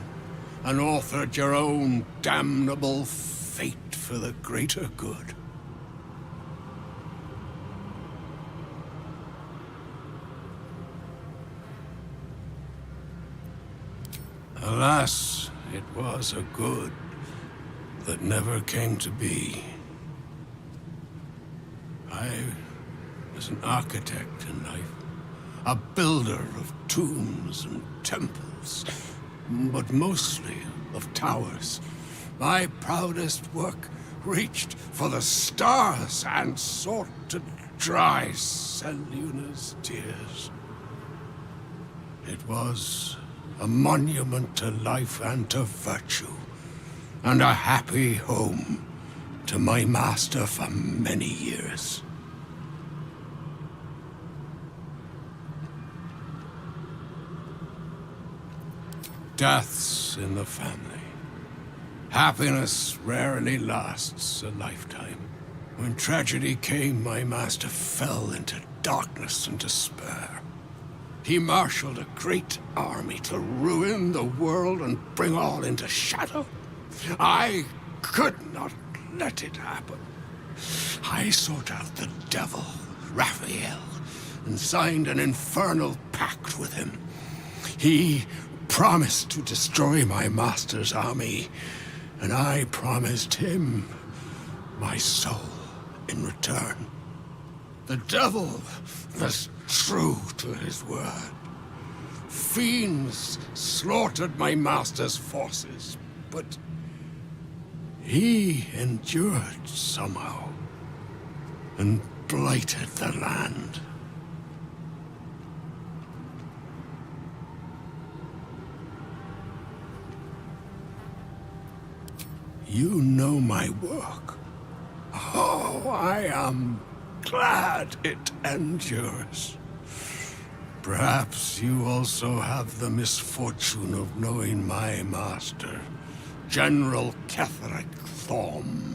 and authored your own damnable fate for the greater good. Alas, it was a good that never came to be. I was an architect in life, a builder of tombs and temples, but mostly of towers. My proudest work reached for the stars and sought to dry Seluna's tears. It was a monument to life and to virtue, and a happy home to my master for many years. Deaths in the family. Happiness rarely lasts a lifetime. When tragedy came, my master fell into darkness and despair. He marshaled a great army to ruin the world and bring all into shadow. I could not let it happen. I sought out the devil, Raphael, and signed an infernal pact with him. He promised to destroy my master's army, and I promised him my soul in return. The devil was true to his word. Fiends slaughtered my master's forces, but he endured somehow and blighted the land. You know my work. Oh, I am glad it endures. Perhaps you also have the misfortune of knowing my master, General Ketheric Thorm.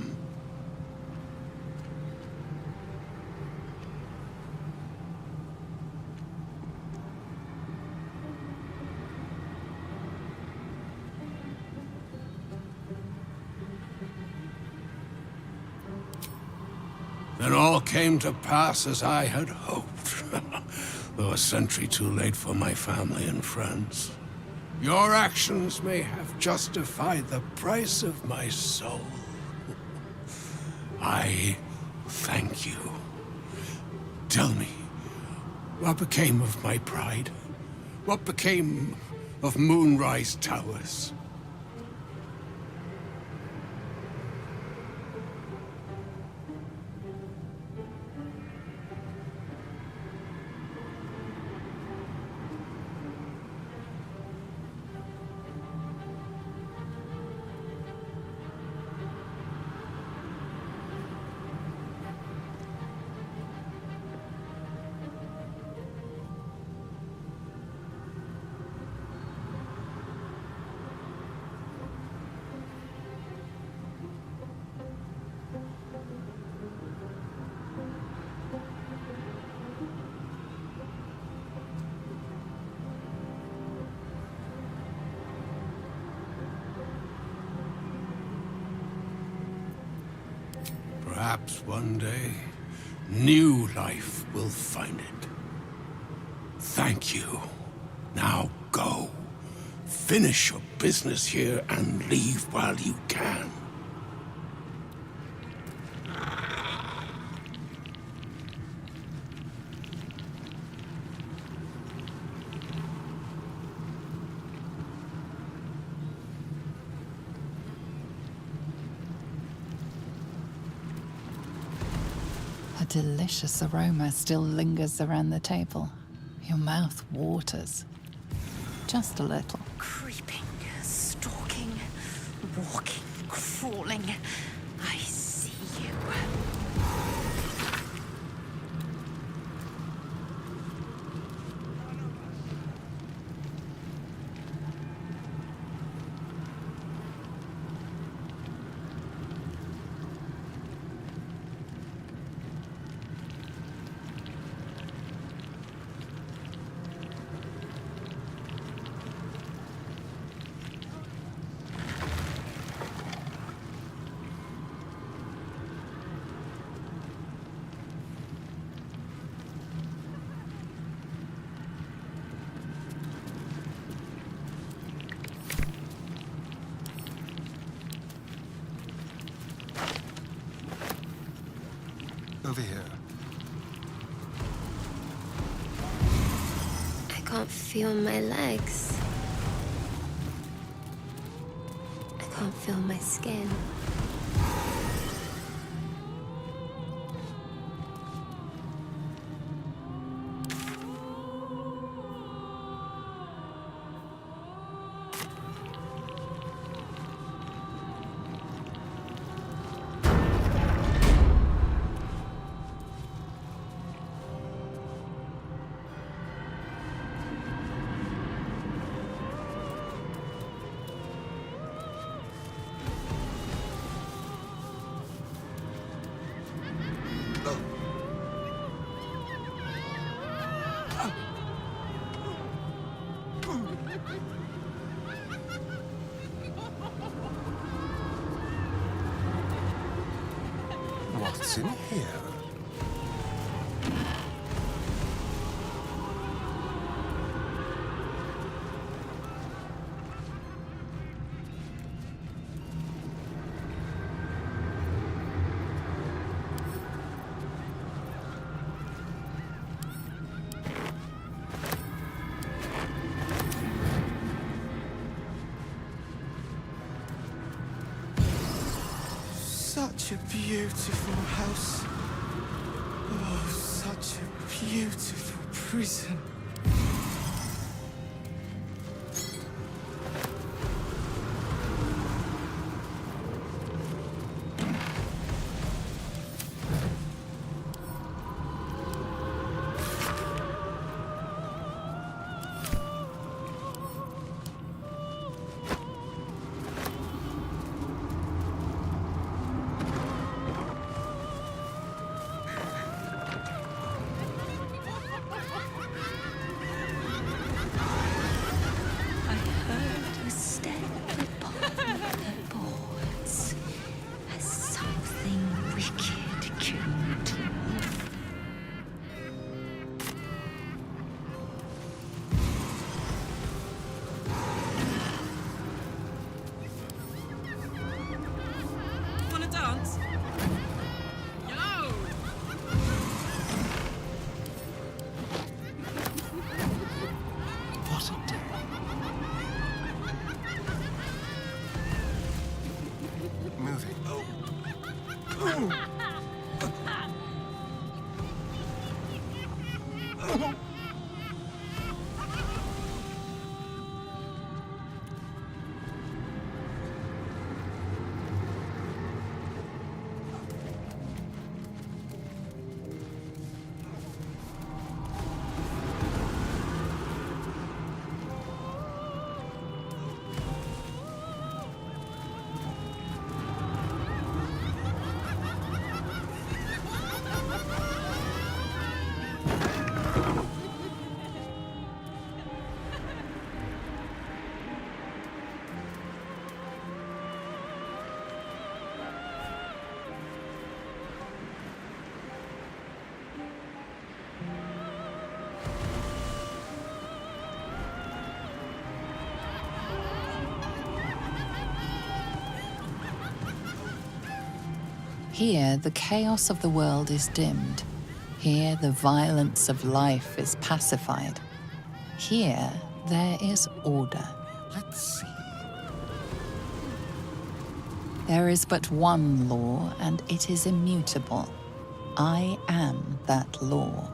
Then all came to pass as I had hoped, though a century too late for my family and friends. Your actions may have justified the price of my soul. I thank you. Tell me, what became of my pride? What became of Moonrise Towers? Perhaps one day, new life will find it. Thank you. Now go. Finish your business here and leave while you can. A delicious aroma still lingers around the table. Your mouth waters. Just a little. Creeping, stalking, walking, crawling. I see you. Over here. I can't feel my legs. I can't feel my skin. What's in here? Such a beautiful house. Oh, such a beautiful prison. Here, the chaos of the world is dimmed. Here, the violence of life is pacified. Here, there is order. Let's see. There is but one law, and it is immutable. I am that law.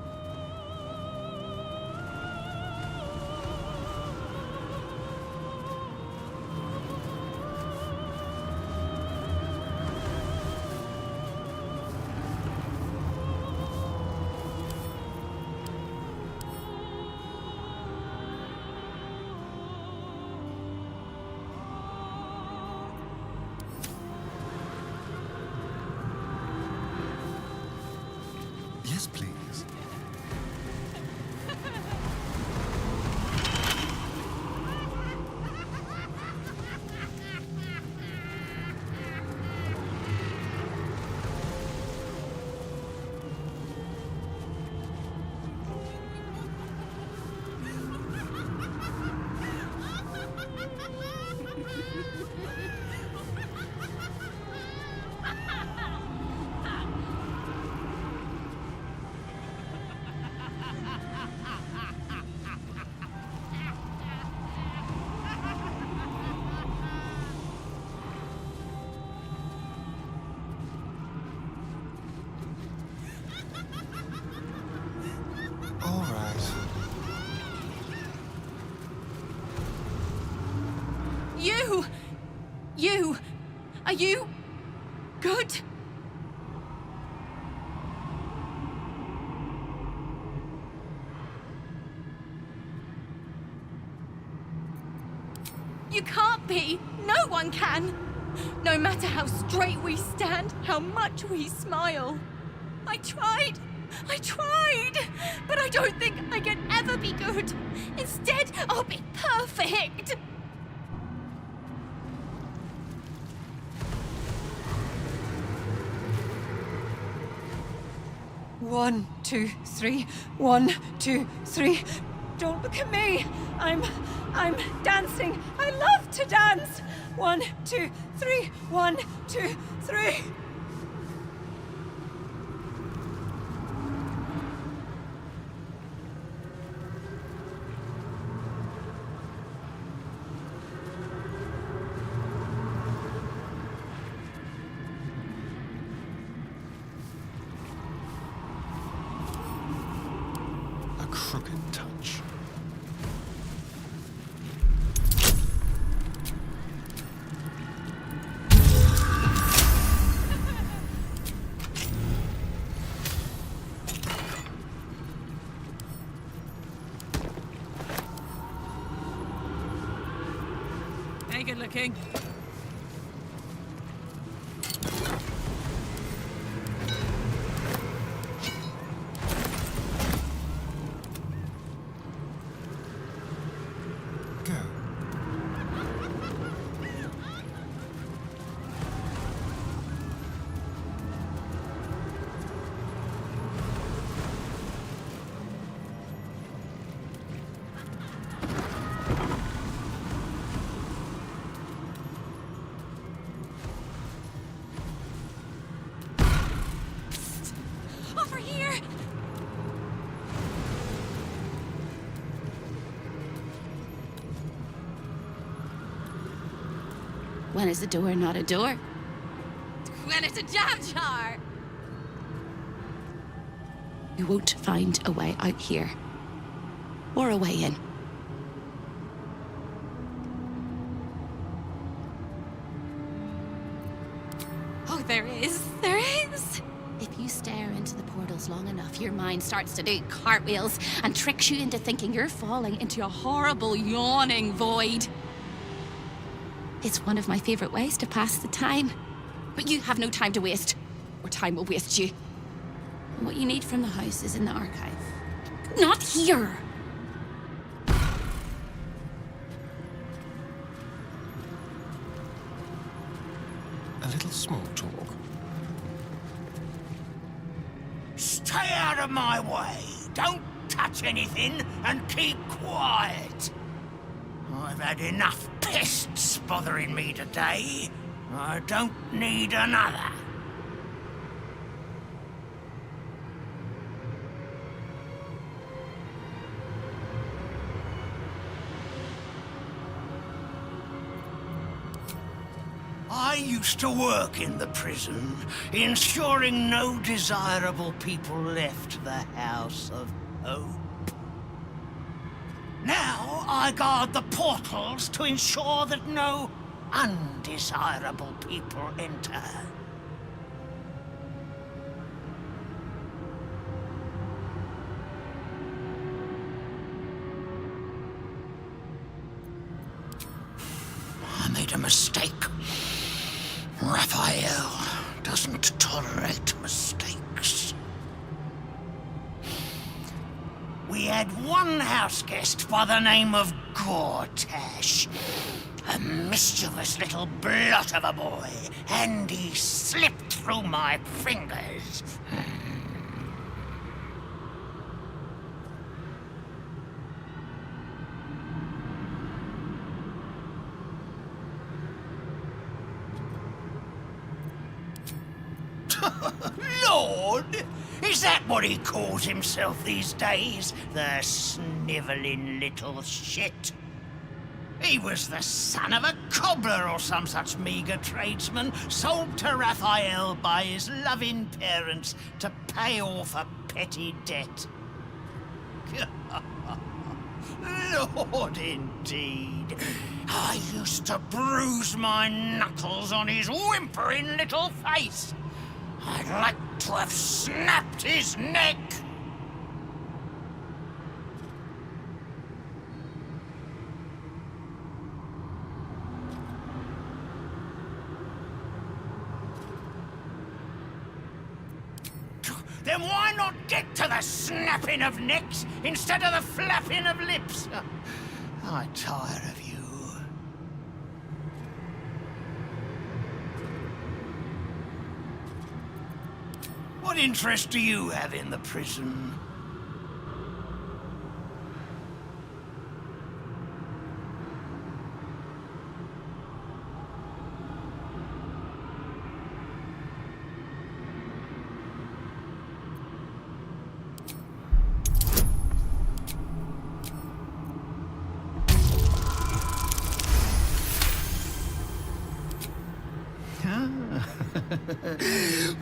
Yes, please. All right. You! Are you good? You can't be! No one can! No matter how straight we stand, how much we smile. I tried! But I don't think I can ever be good. Instead, I'll be perfect! One, two, three. 1, 2, 3. Don't look at me. I'm dancing. I love to dance. 1, 2, 3. 1, 2, 3. A crooked touch. Hey, good looking. Over here! When is a door not a door? When it's a jam jar! You won't find a way out here. Or a way in. Oh, there is. There is. If you stare into the portals long enough, your mind starts to do cartwheels and tricks you into thinking you're falling into a horrible, yawning void. It's one of my favorite ways to pass the time. But you have no time to waste, or time will waste you. And what you need from the house is in the archive. Not here! A little small talk. Stay out of my way. Don't touch anything and keep quiet. I've had enough pests bothering me today. I don't need another. I used to work in the prison, ensuring no desirable people left the House of Hope. Now I guard the portals to ensure that no undesirable people enter. I made a mistake. Raphael doesn't tolerate mistakes. We had one house guest by the name of Gortash. A mischievous little blot of a boy, and he slipped through my fingers. Lord! Is that what he calls himself these days? The snivelling little shit? He was the son of a cobbler or some such meagre tradesman, sold to Raphael by his loving parents to pay off a petty debt. Lord, indeed. I used to bruise my knuckles on his whimpering little face. I'd like to have snapped his neck. Then why not get to the snapping of necks instead of the flapping of lips? I tire of you. What interest do you have in the prison?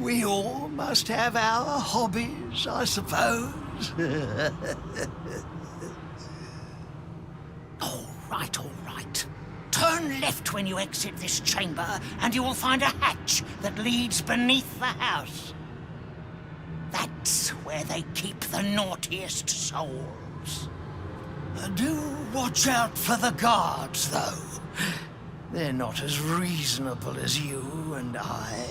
We all must have our hobbies, I suppose. All right. Turn left when you exit this chamber, and you will find a hatch that leads beneath the house. That's where they keep the naughtiest souls. Do watch out for the guards, though. They're not as reasonable as you and I.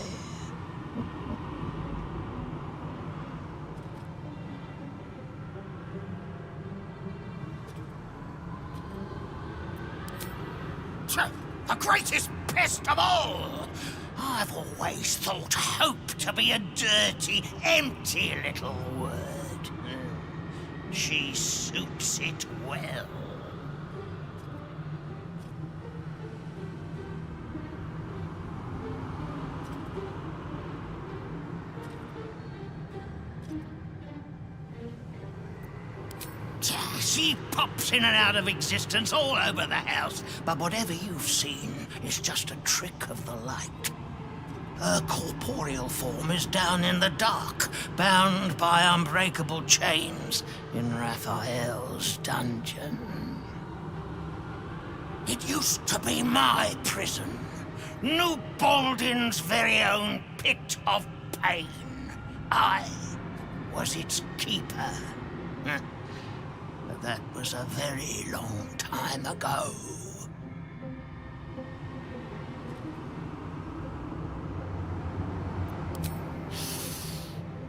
The greatest pest of all! I've always thought hope to be a dirty, empty little word. She suits it well. She pops in and out of existence all over the house, but whatever you've seen is just a trick of the light. Her corporeal form is down in the dark, bound by unbreakable chains in Raphael's dungeon. It used to be my prison, New Baldin's very own pit of pain. I was its keeper. But that was a very long time ago.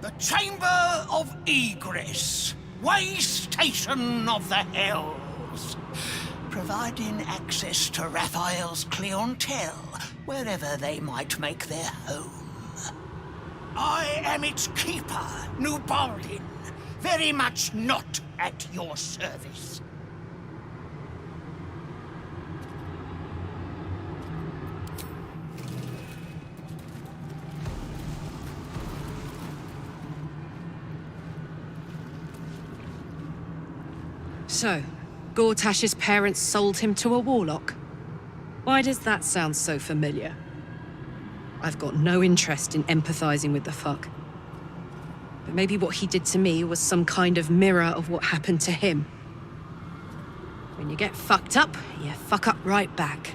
The Chamber of Egress, way station of the Hells, providing access to Raphael's clientele wherever they might make their home. I am its keeper, New Baldin, very much not at your service. So, Gortash's parents sold him to a warlock. Why does that sound so familiar? I've got no interest in empathizing with the fuck. But maybe what he did to me was some kind of mirror of what happened to him. When you get fucked up, you fuck up right back.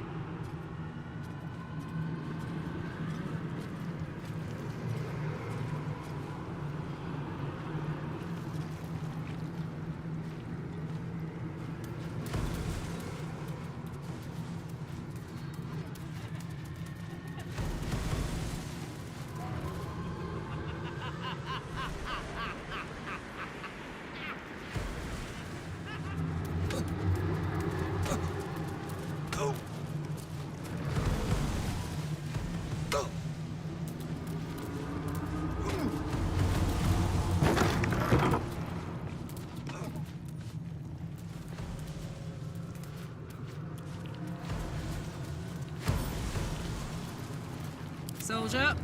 Soldier.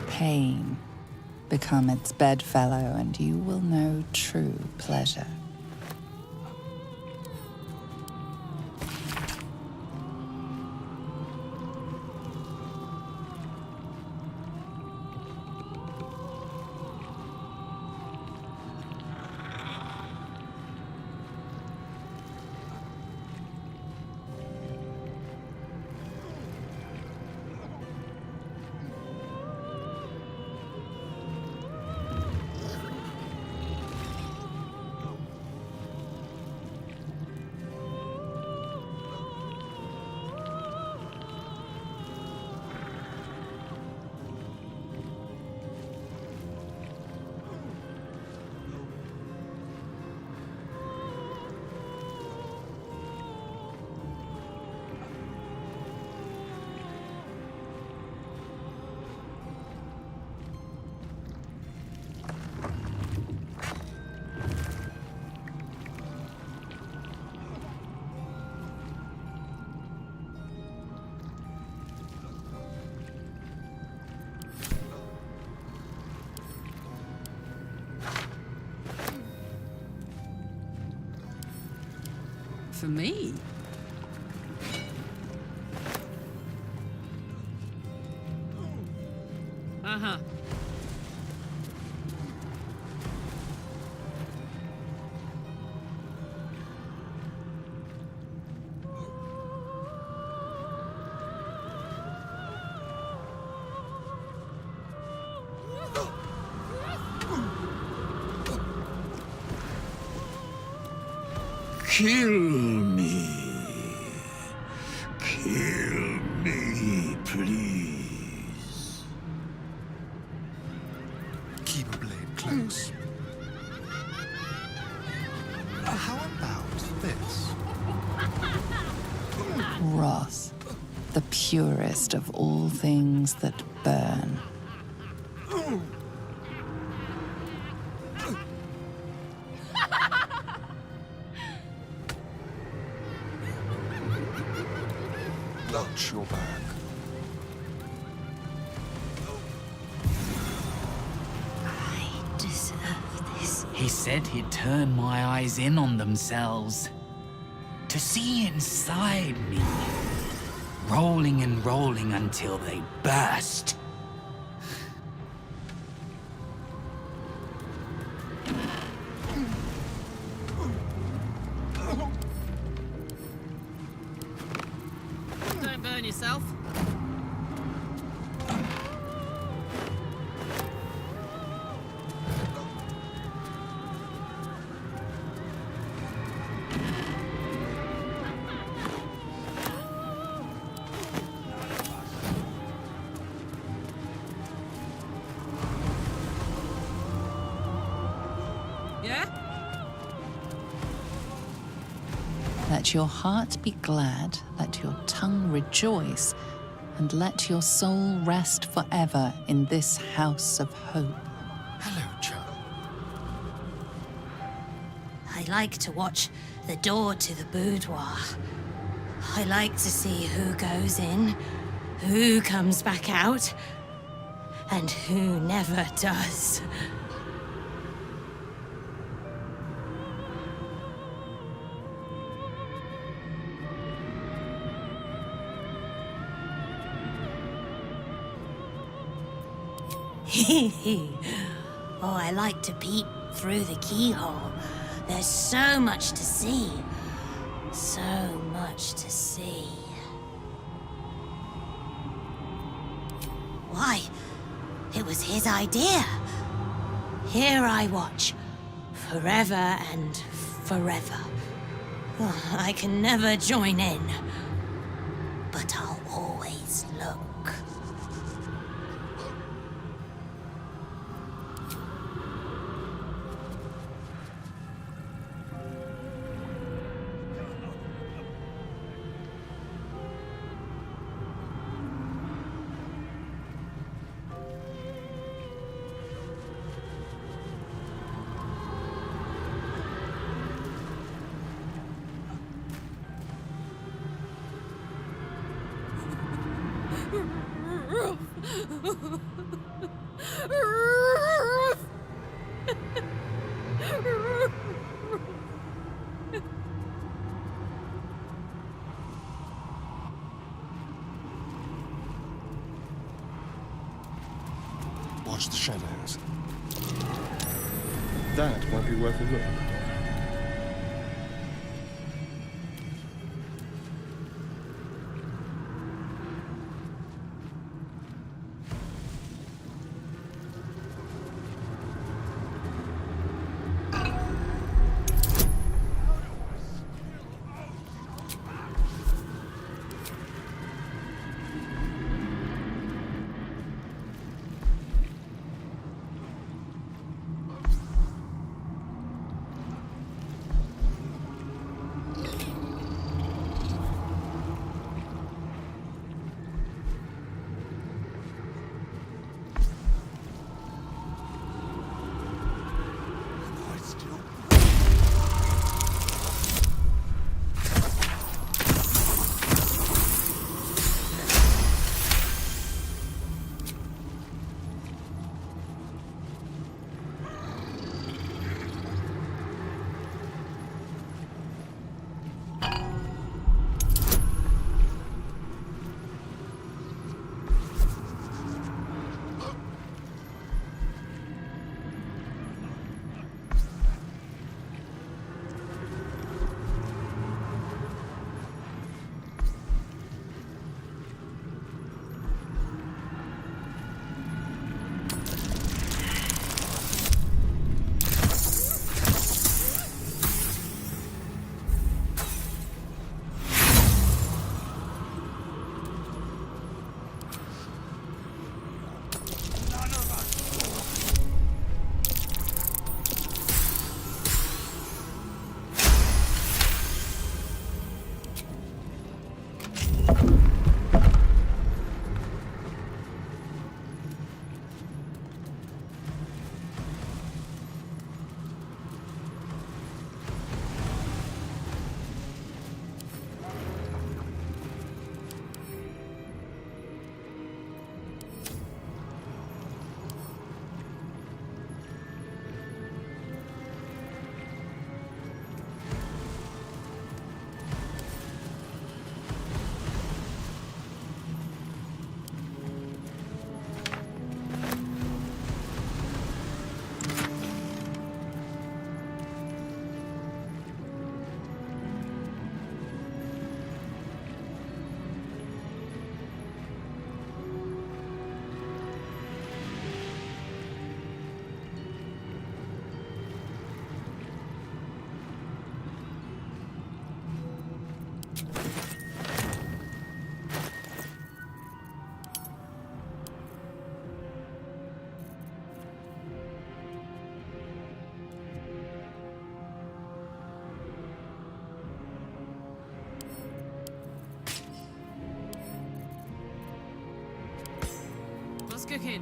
Pain. Become its bedfellow, and you will know true pleasure. For me? Uh-huh. Kill me. Kill me, please. Keep a blade close. How about this? Wrath, the purest of all things that burn. Launch your back. I deserve this. He said he'd turn my eyes in on themselves. To see inside me. Rolling and rolling until they burst. Don't burn yourself. Yeah? Let your heart be glad, let your tongue rejoice, and let your soul rest forever in this house of hope. Hello, chum. I like to watch the door to the boudoir. I like to see who goes in, who comes back out, and who never does. Oh, I like to peep through the keyhole. There's so much to see. So much to see. Why, it was his idea. Here I watch, forever and forever. Oh, I can never join in, but I'll always look. Watch the shadows. That might be worth a look. Cooking.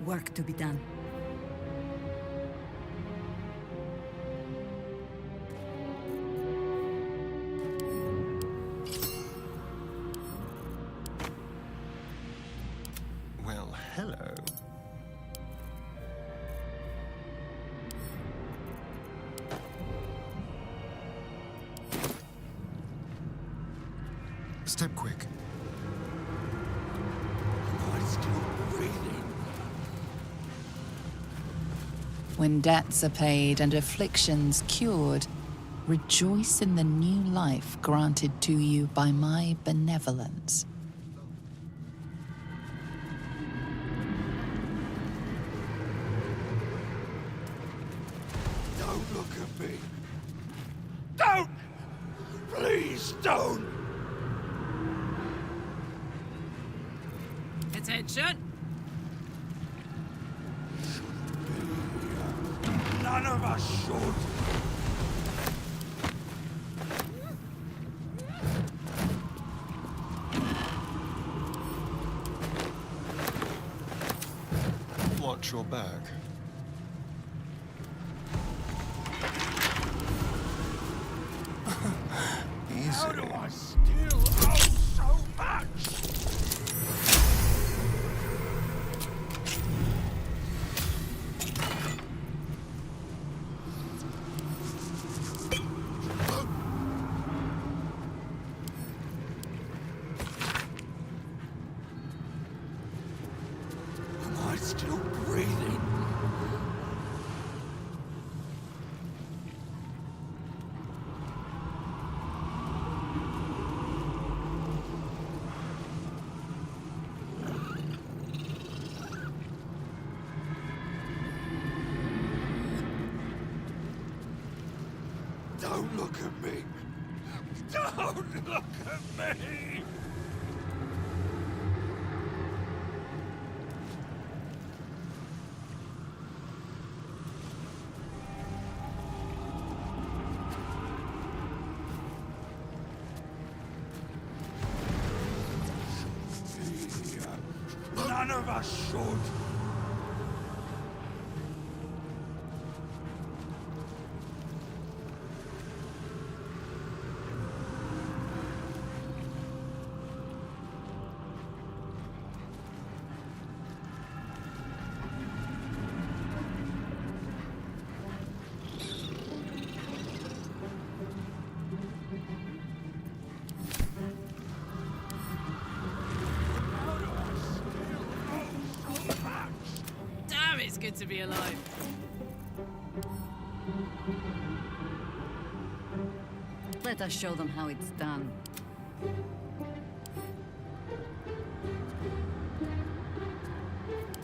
work to be done. Well, hello. Step quick. Am I still breathing? When debts are paid and afflictions cured, rejoice in the new life granted to you by my benevolence. Don't look at me. Don't! Please don't! Attention! None of us should. Watch your back. How do I still owe so much? Am I still breathing? Don't look at me! Don't look at me! None of us should. Damn, it's good to be alive. Let us show them how it's done.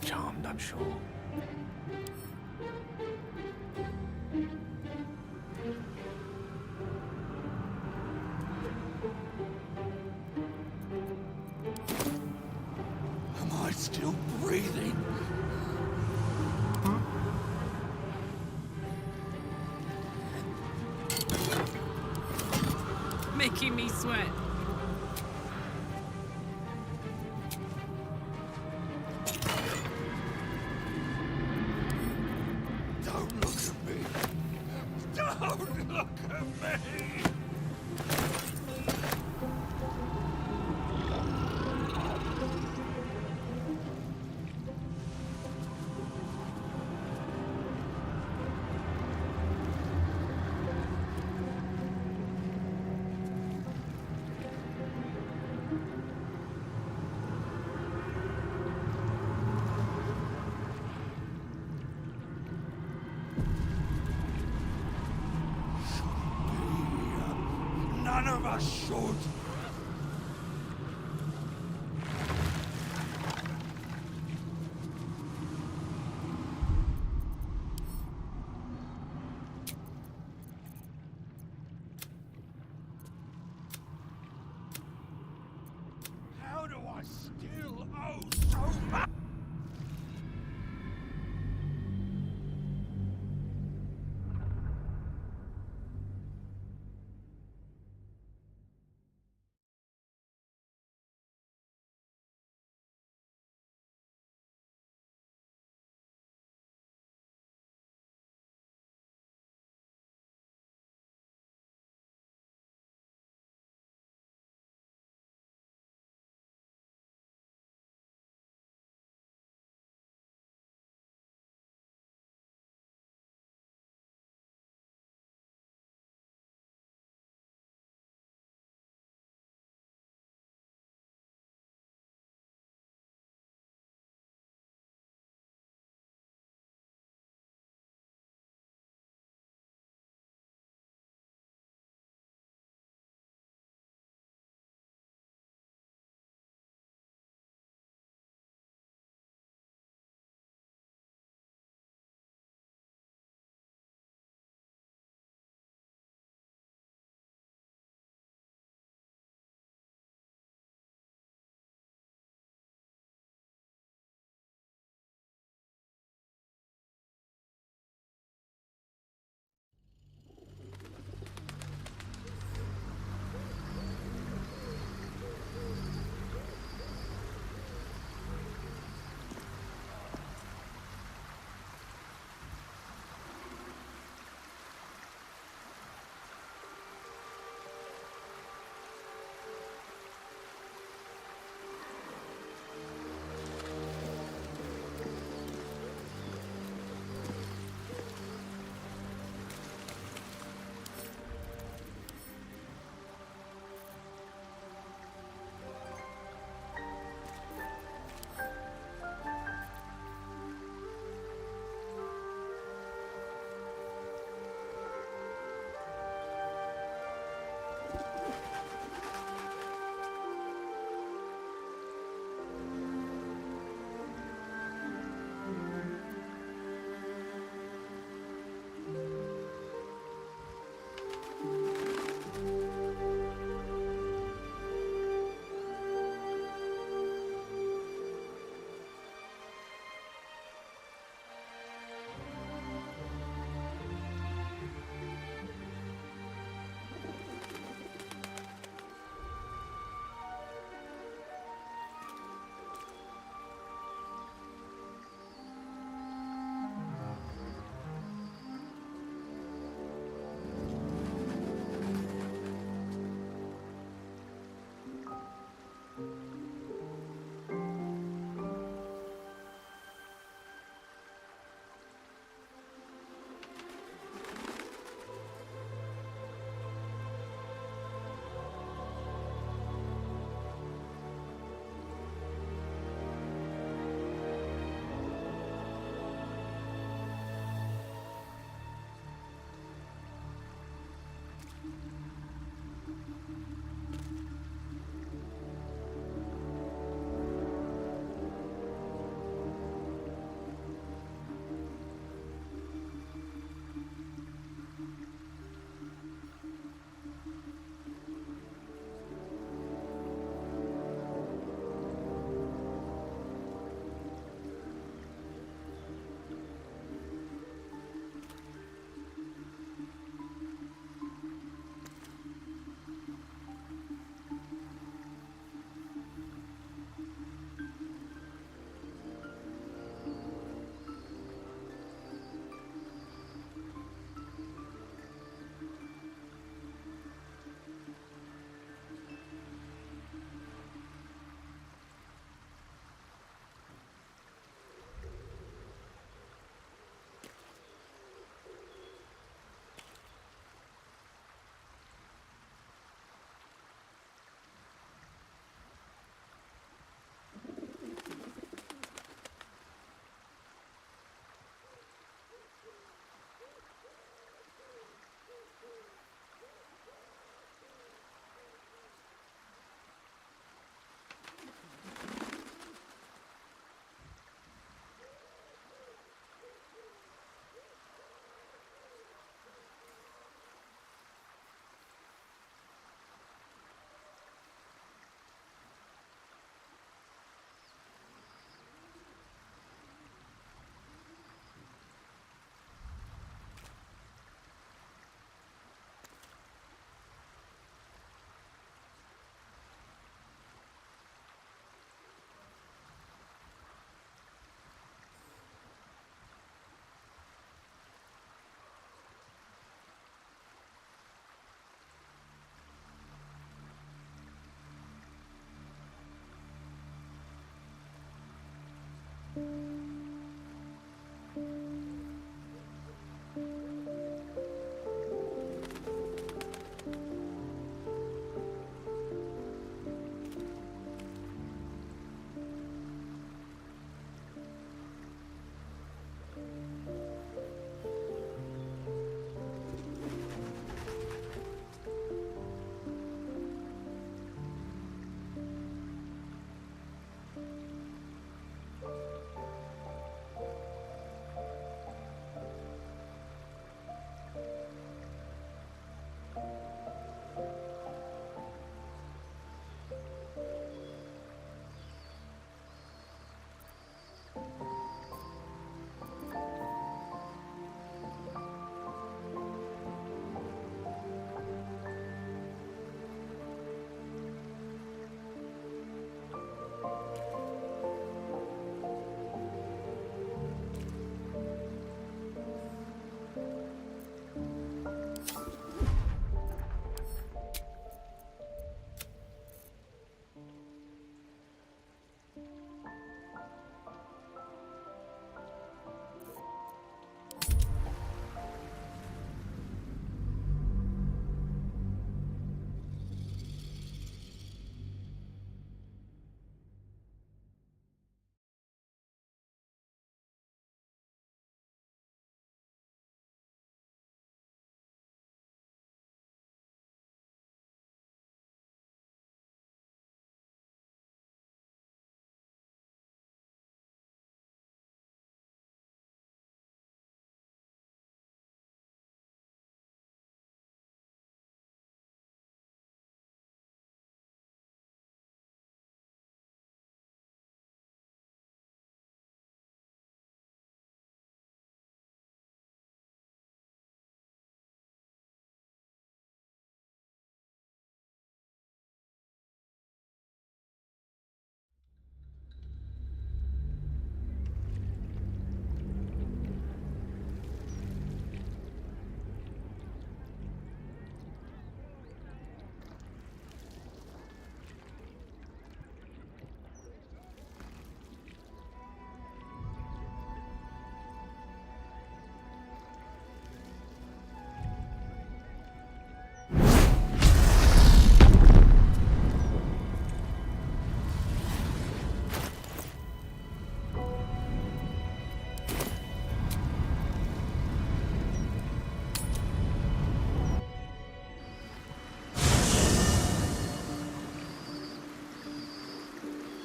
Charmed, I'm sure. Am I still breathing? Making me sweat. Don't look at me. Don't look at me. None of us should.